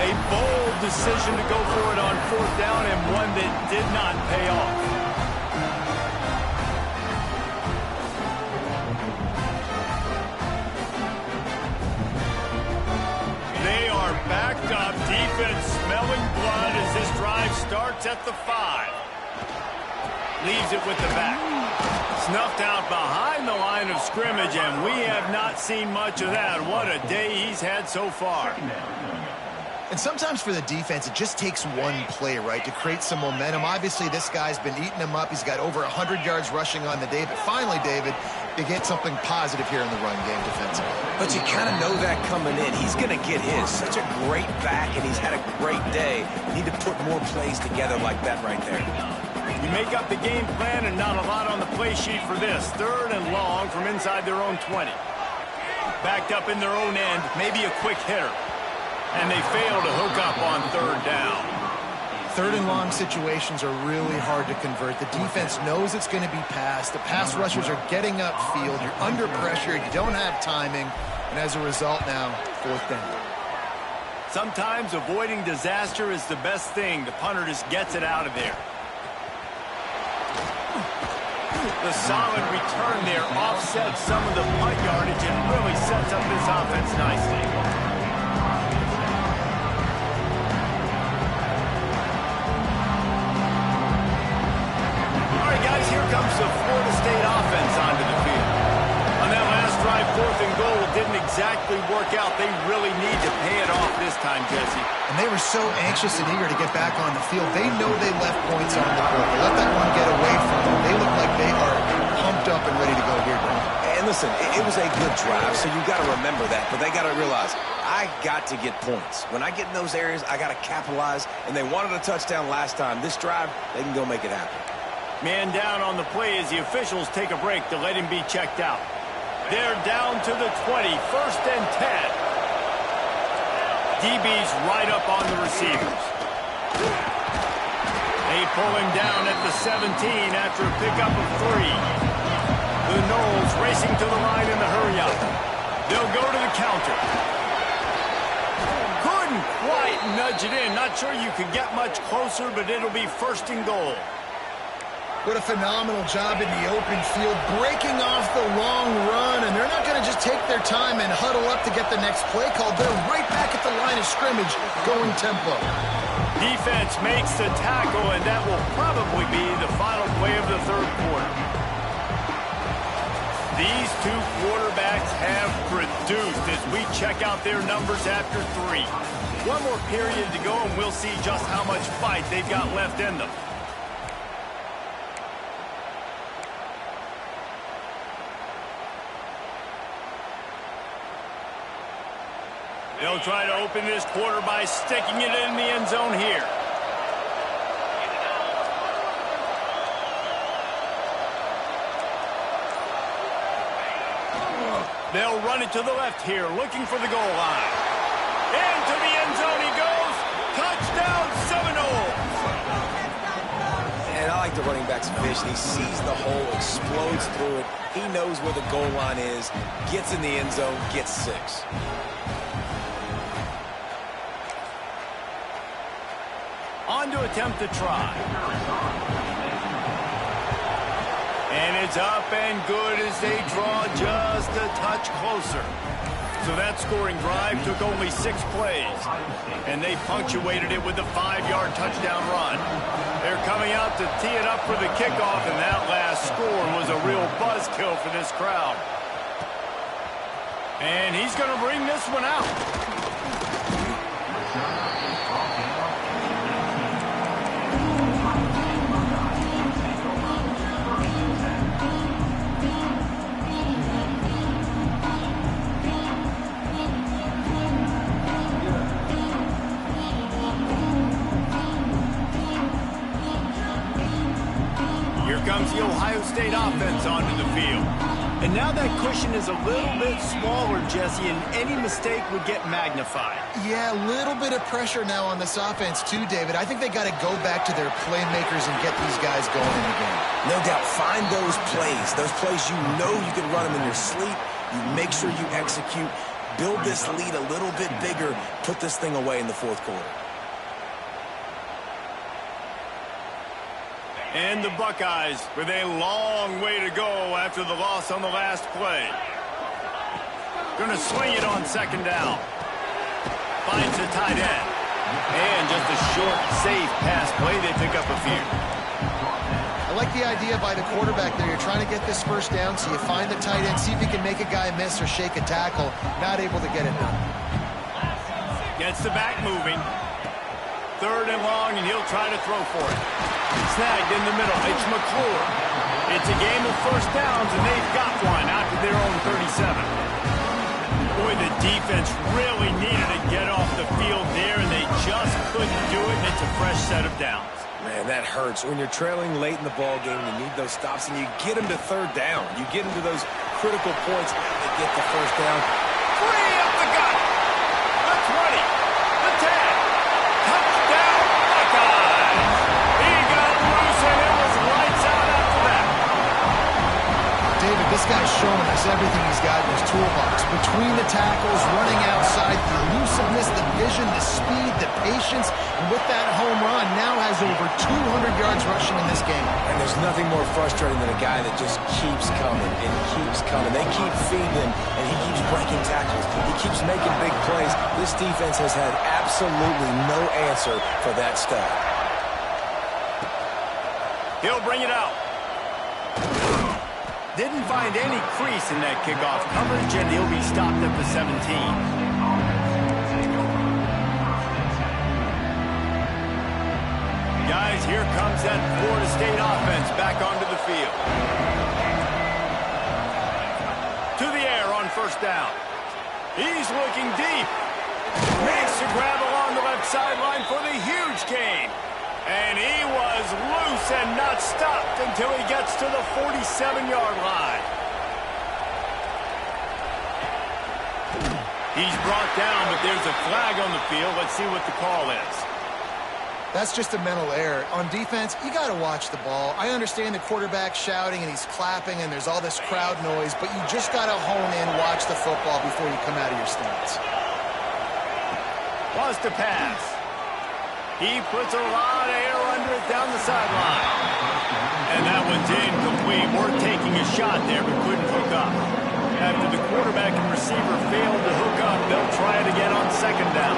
A bold decision to go for it on 4th down, and one that did not pay off. They are backed up. Defense smelling blood as this drive starts at the 5. Leaves it with the back. Snuffed out behind the line of scrimmage, and we have not seen much of that. What a day he's had so far. And sometimes for the defense, it just takes one play, right, to create some momentum. Obviously, this guy's been eating them up. He's got over 100 yards rushing on the day. But finally, David, they get something positive here in the run game defensively. But you kind of know that coming in. He's going to get his. Such a great back, and he's had a great day. You need to put more plays together like that right there. You make up the game plan and not a lot on the play sheet for this. 3rd and long from inside their own 20. Backed up in their own end, maybe a quick hitter. And they fail to hook up on 3rd down. 3rd and long situations are really hard to convert. The defense knows it's going to be passed. The pass rushers are getting upfield. You're under pressure. You don't have timing. And as a result now, 4th down. Sometimes avoiding disaster is the best thing. The punter just gets it out of there. The solid return there offsets some of the punt yardage and really sets up this offense nicely. All right, guys, here comes the Florida State offense onto the field. On that last drive, 4th and goal didn't exactly work out. They really need to pay it off this time, Jesse. And they were so anxious and eager to get back on the field. They know they left points on the board. They let that one get away from them. They look like they are pumped up and ready to go here, Grant. And listen, it was a good drive, so you've got to remember that. But they got to realize, I got to get points. When I get in those areas, I got to capitalize. And they wanted a touchdown last time. This drive, they can go make it happen. Man down on the play as the officials take a break to let him be checked out. They're down to the 20, 1st and 10. DB's right up on the receivers. They pull him down at the 17 after a pickup of 3. The Knowles racing to the line in the hurry-up. They'll go to the counter. Couldn't quite nudge it in. Not sure you could get much closer, but it'll be 1st and goal. What a phenomenal job in the open field, breaking off the long run, and they're not going to just take their time and huddle up to get the next play called. They're right back at the line of scrimmage, going tempo. Defense makes the tackle, and that will probably be the final play of the 3rd quarter. These two quarterbacks have produced as we check out their numbers after 3. One more period to go, and we'll see just how much fight they've got left in them. They'll try to open this quarter by sticking it in the end zone here. They'll run it to the left here, looking for the goal line. Into the end zone he goes. Touchdown, Seminoles. And I like the running back's vision. He sees the hole, explodes through it. He knows where the goal line is, gets in the end zone, gets 6. On to attempt to try. And it's up and good as they draw just a touch closer. So that scoring drive took only 6 plays. And they punctuated it with a 5-yard touchdown run. They're coming out to tee it up for the kickoff, and that last score was a real buzzkill for this crowd. And he's going to bring this one out. Comes the Ohio State offense onto the field. And now that cushion is a little bit smaller, Jesse, and any mistake would get magnified. Yeah, a little bit of pressure now on this offense too, David. I think they got to go back to their playmakers and get these guys going in the game. No doubt. Find those plays you know you can run them in your sleep. You make sure you execute. Build this lead a little bit bigger. Put this thing away in the 4th quarter. And the Buckeyes with a long way to go after the loss on the last play. Going to swing it on 2nd down. Finds the tight end. And just a short, safe pass play. They pick up a few. I like the idea by the quarterback there. You're trying to get this first down, so you find the tight end, see if you can make a guy miss or shake a tackle. Not able to get it done. Gets the back moving. 3rd and long, and he'll try to throw for it. Snagged in the middle. It's McClure. It's a game of first downs, and they've got one out to their own 37. Boy, the defense really needed to get off the field there, and they just couldn't do it, and it's a fresh set of downs. Man, that hurts. When you're trailing late in the ball game, you need those stops, and you get them to 3rd down. You get them to those critical points to get the first down. 3 up the gut. The 20. The 10. Touchdown, Buckeyes. He got loose, and it was lights out after that. David, this guy's showing us everything he's got in his toolbox. Between the tackles, running outside, the elusiveness, the vision, the speed, the patience, and with that home run, now has over 200 yards rushing in this game. And there's nothing more frustrating than a guy that just keeps coming and keeps coming. They keep feeding him, and he keeps breaking tackles. He keeps making big plays. This defense has had absolutely no answer for that stud. He'll bring it out. Didn't find any crease in that kickoff coverage, and he'll be stopped at the 17. Guys, here comes that Florida State offense back onto the field. To the air on 1st down. He's looking deep. Makes the grab along the left sideline for the huge gain. And he was loose and not stopped until he gets to the 47-yard line. He's brought down, but there's a flag on the field. Let's see what the call is. That's just a mental error. On defense, you got to watch the ball. I understand the quarterback shouting and he's clapping and there's all this crowd noise, but you just got to hone in, watch the football before you come out of your stance. Wants to pass. He puts a lot of air under it down the sideline. And that one's incomplete. We're taking a shot there, but couldn't hook up. After the quarterback and receiver failed to hook up, they'll try it again on 2nd down.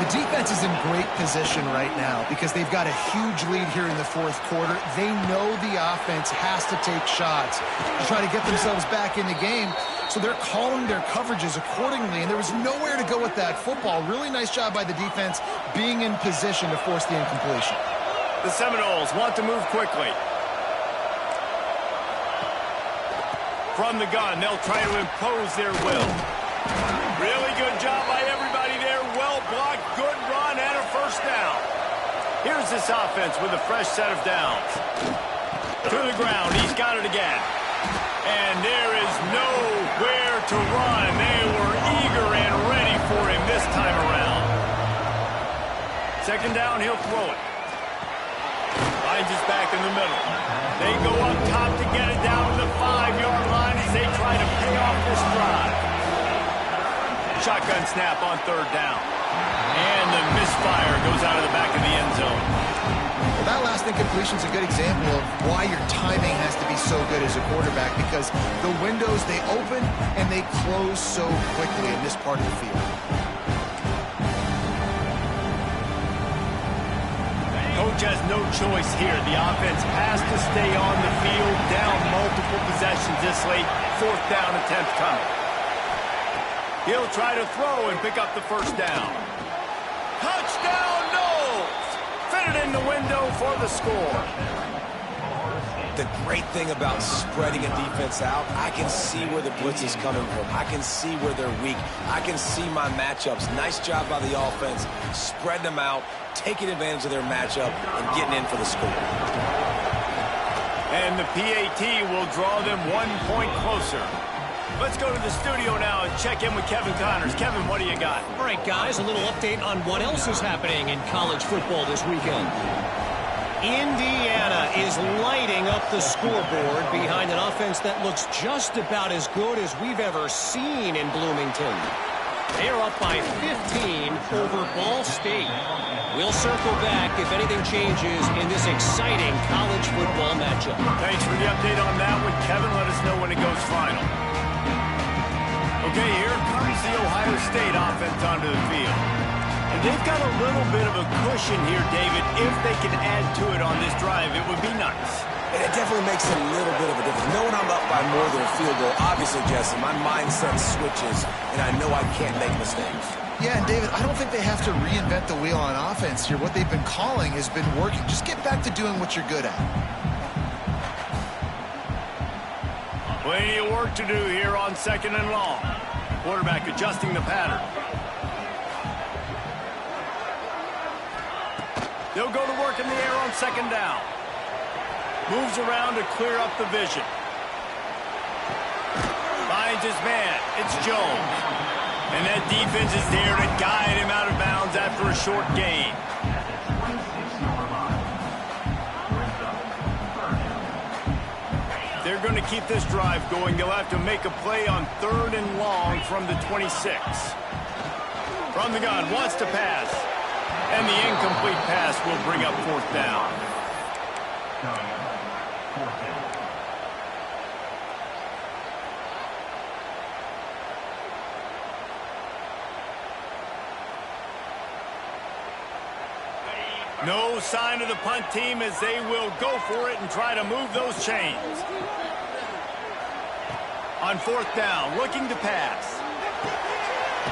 The defense is in great position right now because they've got a huge lead here in the fourth quarter. They know the offense has to take shots to try to get themselves back in the game, so they're calling their coverages accordingly, and there was nowhere to go with that football. Really nice job by the defense being in position to force the incompletion. The Seminoles want to move quickly. From the gun, they'll try to impose their will. Really good job by everybody there. Well blocked, good run, and a first down. Here's this offense with a fresh set of downs. To the ground, he's got it again. And there is nowhere to run. They were eager and ready for him this time around. Second down, he'll throw it. Finds his back in the middle. They go up top to get it down to the 5-yard line as they try to pay off this drive. Shotgun snap on third down. And the misfire goes out of the back of the end zone. Well, that last incompletion is a good example of why your timing has to be so good as a quarterback, because the windows, they open and they close so quickly in this part of the field. Coach has no choice here. The offense has to stay on the field, down multiple possessions this late. Fourth down attempt coming. He'll try to throw and pick up the first down. Touchdown, Knowles! Fit it in the window for the score. The great thing about spreading a defense out, I can see where the blitz is coming from. I can see where they're weak. I can see my matchups. Nice job by the offense, spreading them out, taking advantage of their matchup, and getting in for the score. And the PAT will draw them 1 point closer. Let's go to the studio now and check in with Kevin Connors. Kevin, what do you got? All right, guys, a little update on what else is happening in college football this weekend. Indiana is lighting up the scoreboard behind an offense that looks just about as good as we've ever seen in Bloomington. They are up by 15 over Ball State. We'll circle back if anything changes in this exciting college football matchup. Thanks for the update on that one, Kevin. Let us know when it goes final. Okay, here comes the Ohio State offense onto the field. And they've got a little bit of a cushion here, David. If they can add to it on this drive, it would be nice. And it definitely makes a little bit of a difference. Knowing I'm up by more than a field goal, obviously, Jesse, my mindset switches, and I know I can't make mistakes. Yeah, and David, I don't think they have to reinvent the wheel on offense here. What they've been calling has been working. Just get back to doing what you're good at. Plenty of work to do here on second and long. Quarterback adjusting the pattern. They'll go to work in the air on second down. Moves around to clear up the vision. Finds his man. It's Jones. And that defense is there to guide him out of bounds after a short gain. They're going to keep this drive going. They'll have to make a play on third and long from the 26. From the gun, wants to pass. And the incomplete pass will bring up fourth down. No sign of the punt team as they will go for it and try to move those chains. On fourth down, looking to pass.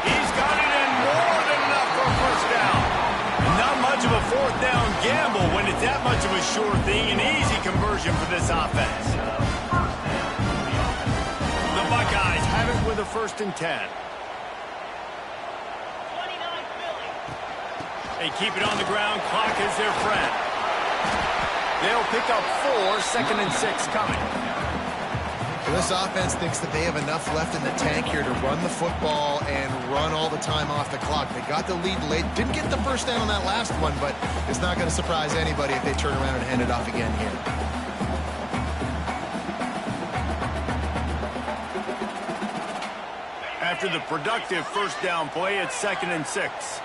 He's got it in, more than enough for a first down. Not much of a fourth down gamble when it's that much of a sure thing. An easy conversion for this offense. The Buckeyes have it with a 1st and 10. They keep it on the ground. Clock is their friend. They'll pick up 4, 2nd and 6 coming. Well, this offense thinks that they have enough left in the tank here to run the football and run all the time off the clock. They got the lead late. Didn't get the first down on that last one, but it's not going to surprise anybody if they turn around and hand it off again here. After the productive first down play, it's 2nd and 6.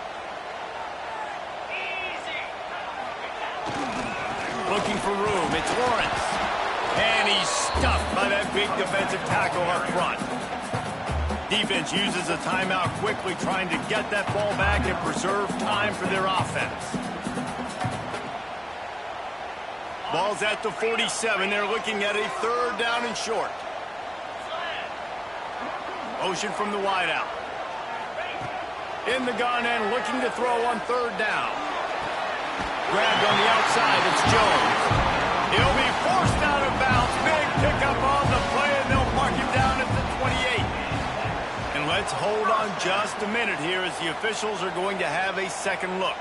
Looking for room. It's Lawrence. And he's stuffed by that big defensive tackle up front. Defense uses a timeout quickly, trying to get that ball back and preserve time for their offense. Ball's at the 47. They're looking at a 3rd down and short. Motion from the wideout. In the gun and looking to throw on 3rd down. Grabbed on the outside. It's Jones. He'll be forced out of bounds. Big pickup on the play, and they'll mark him down at the 28. And let's hold on just a minute here as the officials are going to have a second look.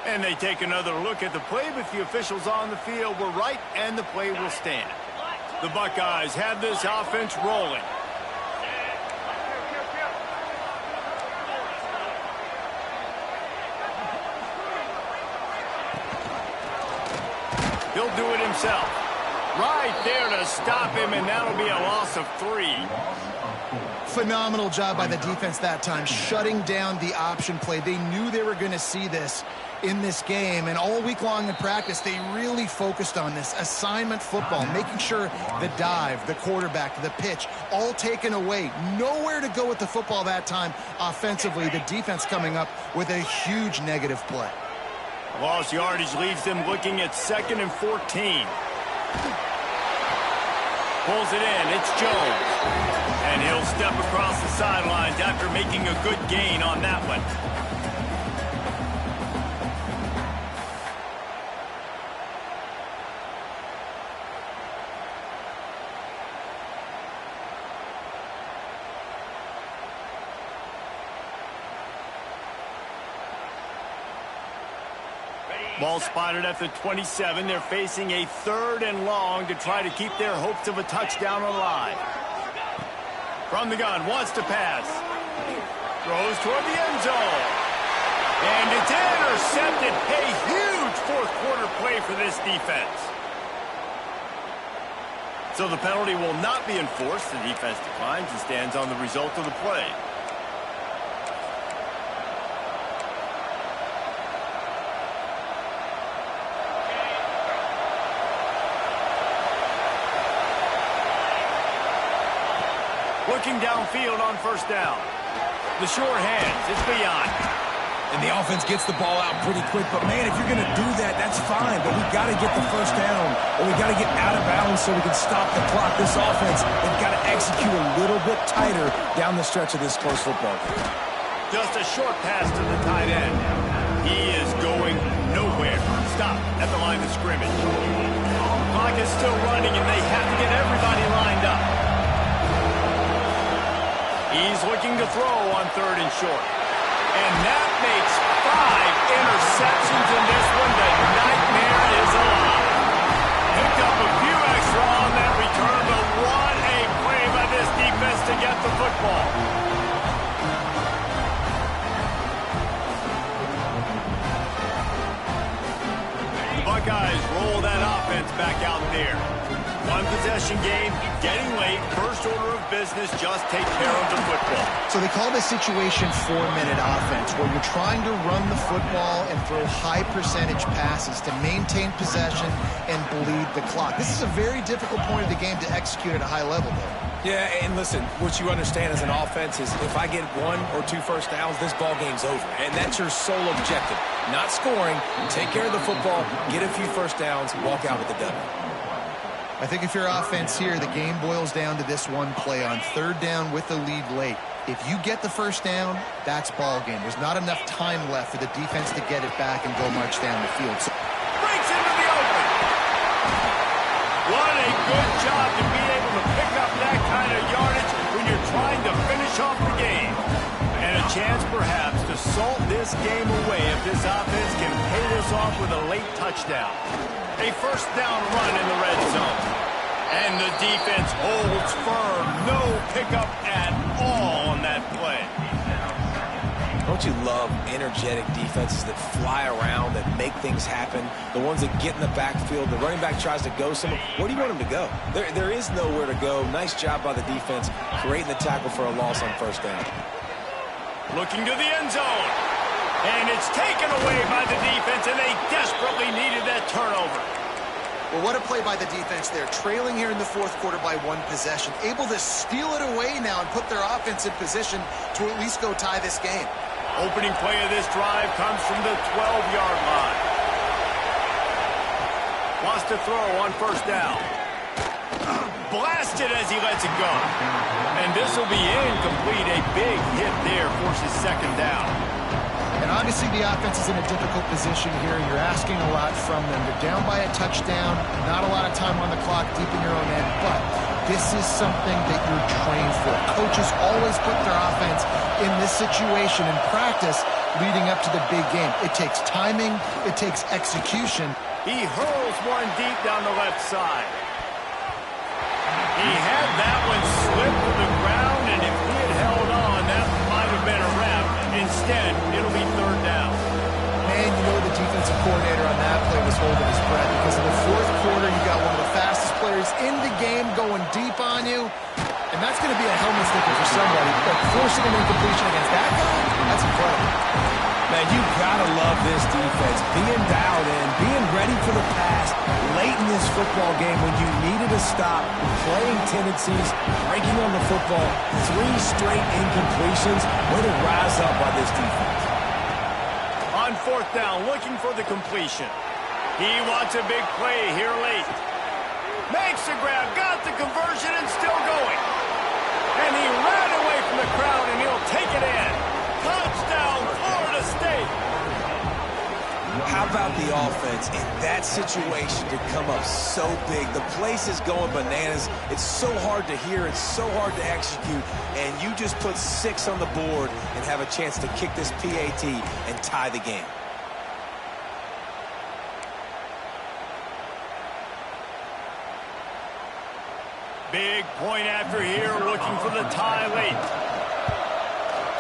And they take another look at the play, but the officials on the field were right, and the play will stand. The Buckeyes have this offense rolling. He'll do it himself. Right there to stop him, and that'll be a loss of 3. Phenomenal job by the defense that time, shutting down the option play. They knew they were going to see this in this game, and all week long in practice, they really focused on this assignment football, making sure the dive, the quarterback, the pitch, all taken away. Nowhere to go with the football that time offensively. The defense coming up with a huge negative play. Lost yardage leaves them looking at 2nd and 14. Pulls it in. It's Jones. And he'll step across the sidelines after making a good gain on that one. Ball spotted at the 27. They're facing a 3rd and long to try to keep their hopes of a touchdown alive. From the gun, wants to pass. Throws toward the end zone. And it's intercepted. A huge 4th quarter play for this defense. So the penalty will not be enforced. The defense declines and stands on the result of the play. Looking downfield on 1st down. The short hands, it's beyond. And the offense gets the ball out pretty quick. But, man, if you're going to do that, that's fine. But we've got to get the 1st down, or we've got to get out of bounds so we can stop the clock. This offense, they've got to execute a little bit tighter down the stretch of this close football game. Just a short pass to the tight end. He is going nowhere. Stop at the line of scrimmage. Clock is still running, and they have to get everybody lined up. He's looking to throw on 3rd and short. And that makes 5 interceptions in this one. The nightmare is alive. Picked up a few extra on that return, but what a play by this defense to get the football. The Buckeyes roll that offense back out there. One possession game, getting late, first order of business, just take care of the football. So they call this situation 4-minute offense, where you're trying to run the football and throw high percentage passes to maintain possession and bleed the clock. This is a very difficult point of the game to execute at a high level, though. Yeah, and listen, what you understand as an offense is if I get 1 or 2 first downs, this ball game's over. And that's your sole objective. Not scoring, take care of the football, get a few first downs, walk out with the W. I think if you're offense here, the game boils down to this one play on 3rd down with the lead late. If you get the 1st down, that's ball game. There's not enough time left for the defense to get it back and go march down the field. So breaks into the open. What a good job to be able to pick up that kind of yardage when you're trying to finish off the game. And a chance perhaps to salt this game away if this offense can pay this off with a late touchdown. A 1st down run in the red zone. And the defense holds firm. No pickup at all on that play. Don't you love energetic defenses that fly around, that make things happen? The ones that get in the backfield, the running back tries to go somewhere. Where do you want him to go? There is nowhere to go. Nice job by the defense, creating the tackle for a loss on 1st down. Looking to the end zone. And it's taken away by the defense, and they desperately needed that turnover. Well, what a play by the defense there. Trailing here in the fourth quarter by one possession. Able to steal it away now and put their offense in position to at least go tie this game. Opening play of this drive comes from the 12-yard line. Wants to throw on first down. Blasted as he lets it go. And this will be incomplete. A big hit there forces second down. And obviously the offense is in a difficult position here. You're asking a lot from them. They're down by a touchdown, not a lot of time on the clock, deep in your own end, but this is something that you're trained for. Coaches always put their offense in this situation in practice leading up to the big game. It takes timing, it takes execution. He hurls one deep down the left side. He had that one slip to the ground, and if he had held on, that might have been a wrap. Instead, it'll be third down. Man, you know the defensive coordinator on that play was holding his breath because in the fourth quarter, you got one of the fastest players in the game going deep on you, and that's going to be a helmet sticker for somebody. But forcing an incompletion against that guy, that's incredible. Man, you gotta love this defense. Being dialed in, being ready for the pass late in this football game when you needed a stop, playing tendencies, breaking on the football, 3 straight incompletions. Way to rise up by this defense. On fourth down, looking for the completion. He wants a big play here late. Makes the grab, got the conversion, and still going. And he ran away from the crowd, and he'll take it in. Touchdown, Florida State. How about the offense in that situation to come up so big? The place is going bananas. It's so hard to hear. It's so hard to execute. And you just put 6 on the board and have a chance to kick this PAT and tie the game. Big point after here, looking for the tie late.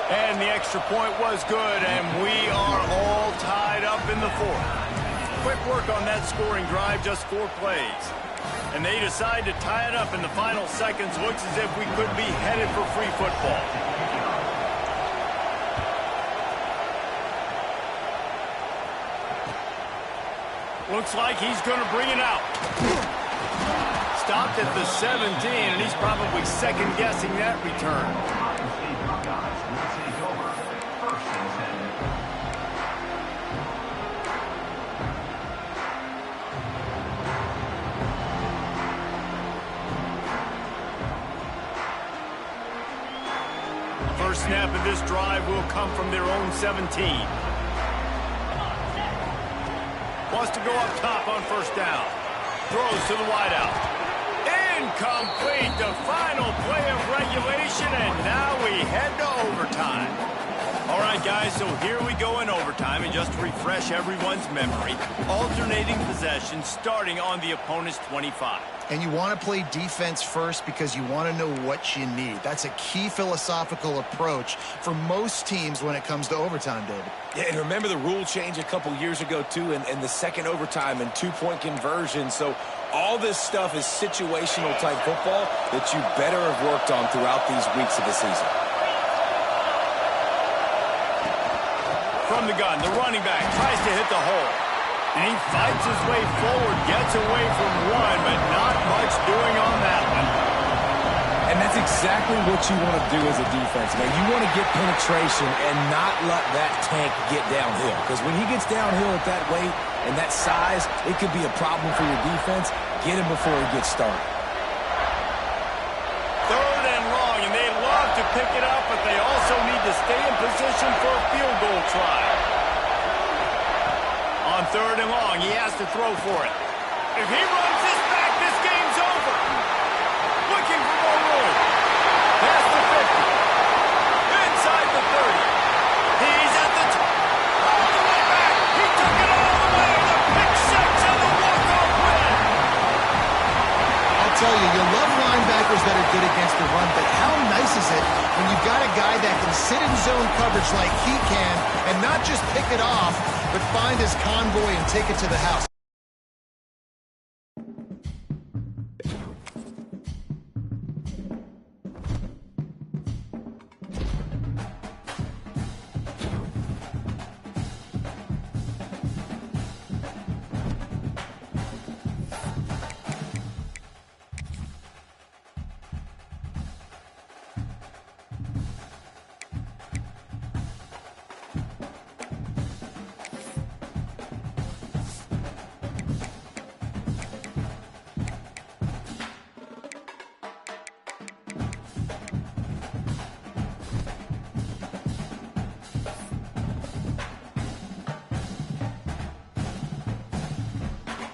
And the extra point was good, and we are all tied up in the fourth. Quick work on that scoring drive, just 4 plays. And they decide to tie it up in the final seconds. Looks as if we could be headed for free football. Looks like he's going to bring it out. Stopped at the 17, and he's probably second-guessing that return. First snap of this drive will come from their own 17. Wants to go up top on first down. Throws to the wideout. Incomplete. The final play of regulation, and now we head to overtime. All right, guys, so here we go in overtime, and just to refresh everyone's memory, alternating possession starting on the opponent's 25. And you want to play defense first because you want to know what you need. That's a key philosophical approach for most teams when it comes to overtime, David. Yeah, and remember the rule change a couple years ago, too, and the second overtime and 2-point conversion. So all this stuff is situational type football that you better have worked on throughout these weeks of the season. From the gun, the running back tries to hit the hole. And he fights his way forward, gets away from one, but not much doing on that one. And that's exactly what you want to do as a defense, man. You want to get penetration and not let that tank get downhill. Because when he gets downhill at that weight and that size, it could be a problem for your defense. Get him before he gets started. Third and long, and they love to pick it up, but they also need to stay in position for a field goal try. On third and long, he has to throw for it. If he runs this back, this game's over. Looking for more room. Past the 50. Inside the 30. He's at the top. All the way back. He took it all the way. The pick six and the walk-off win. I'll tell you, you love linebackers that are good against the run, but how nice is it when you've got a guy that can sit in zone coverage like he can and not just pick it off, but find his convoy and take it to the house.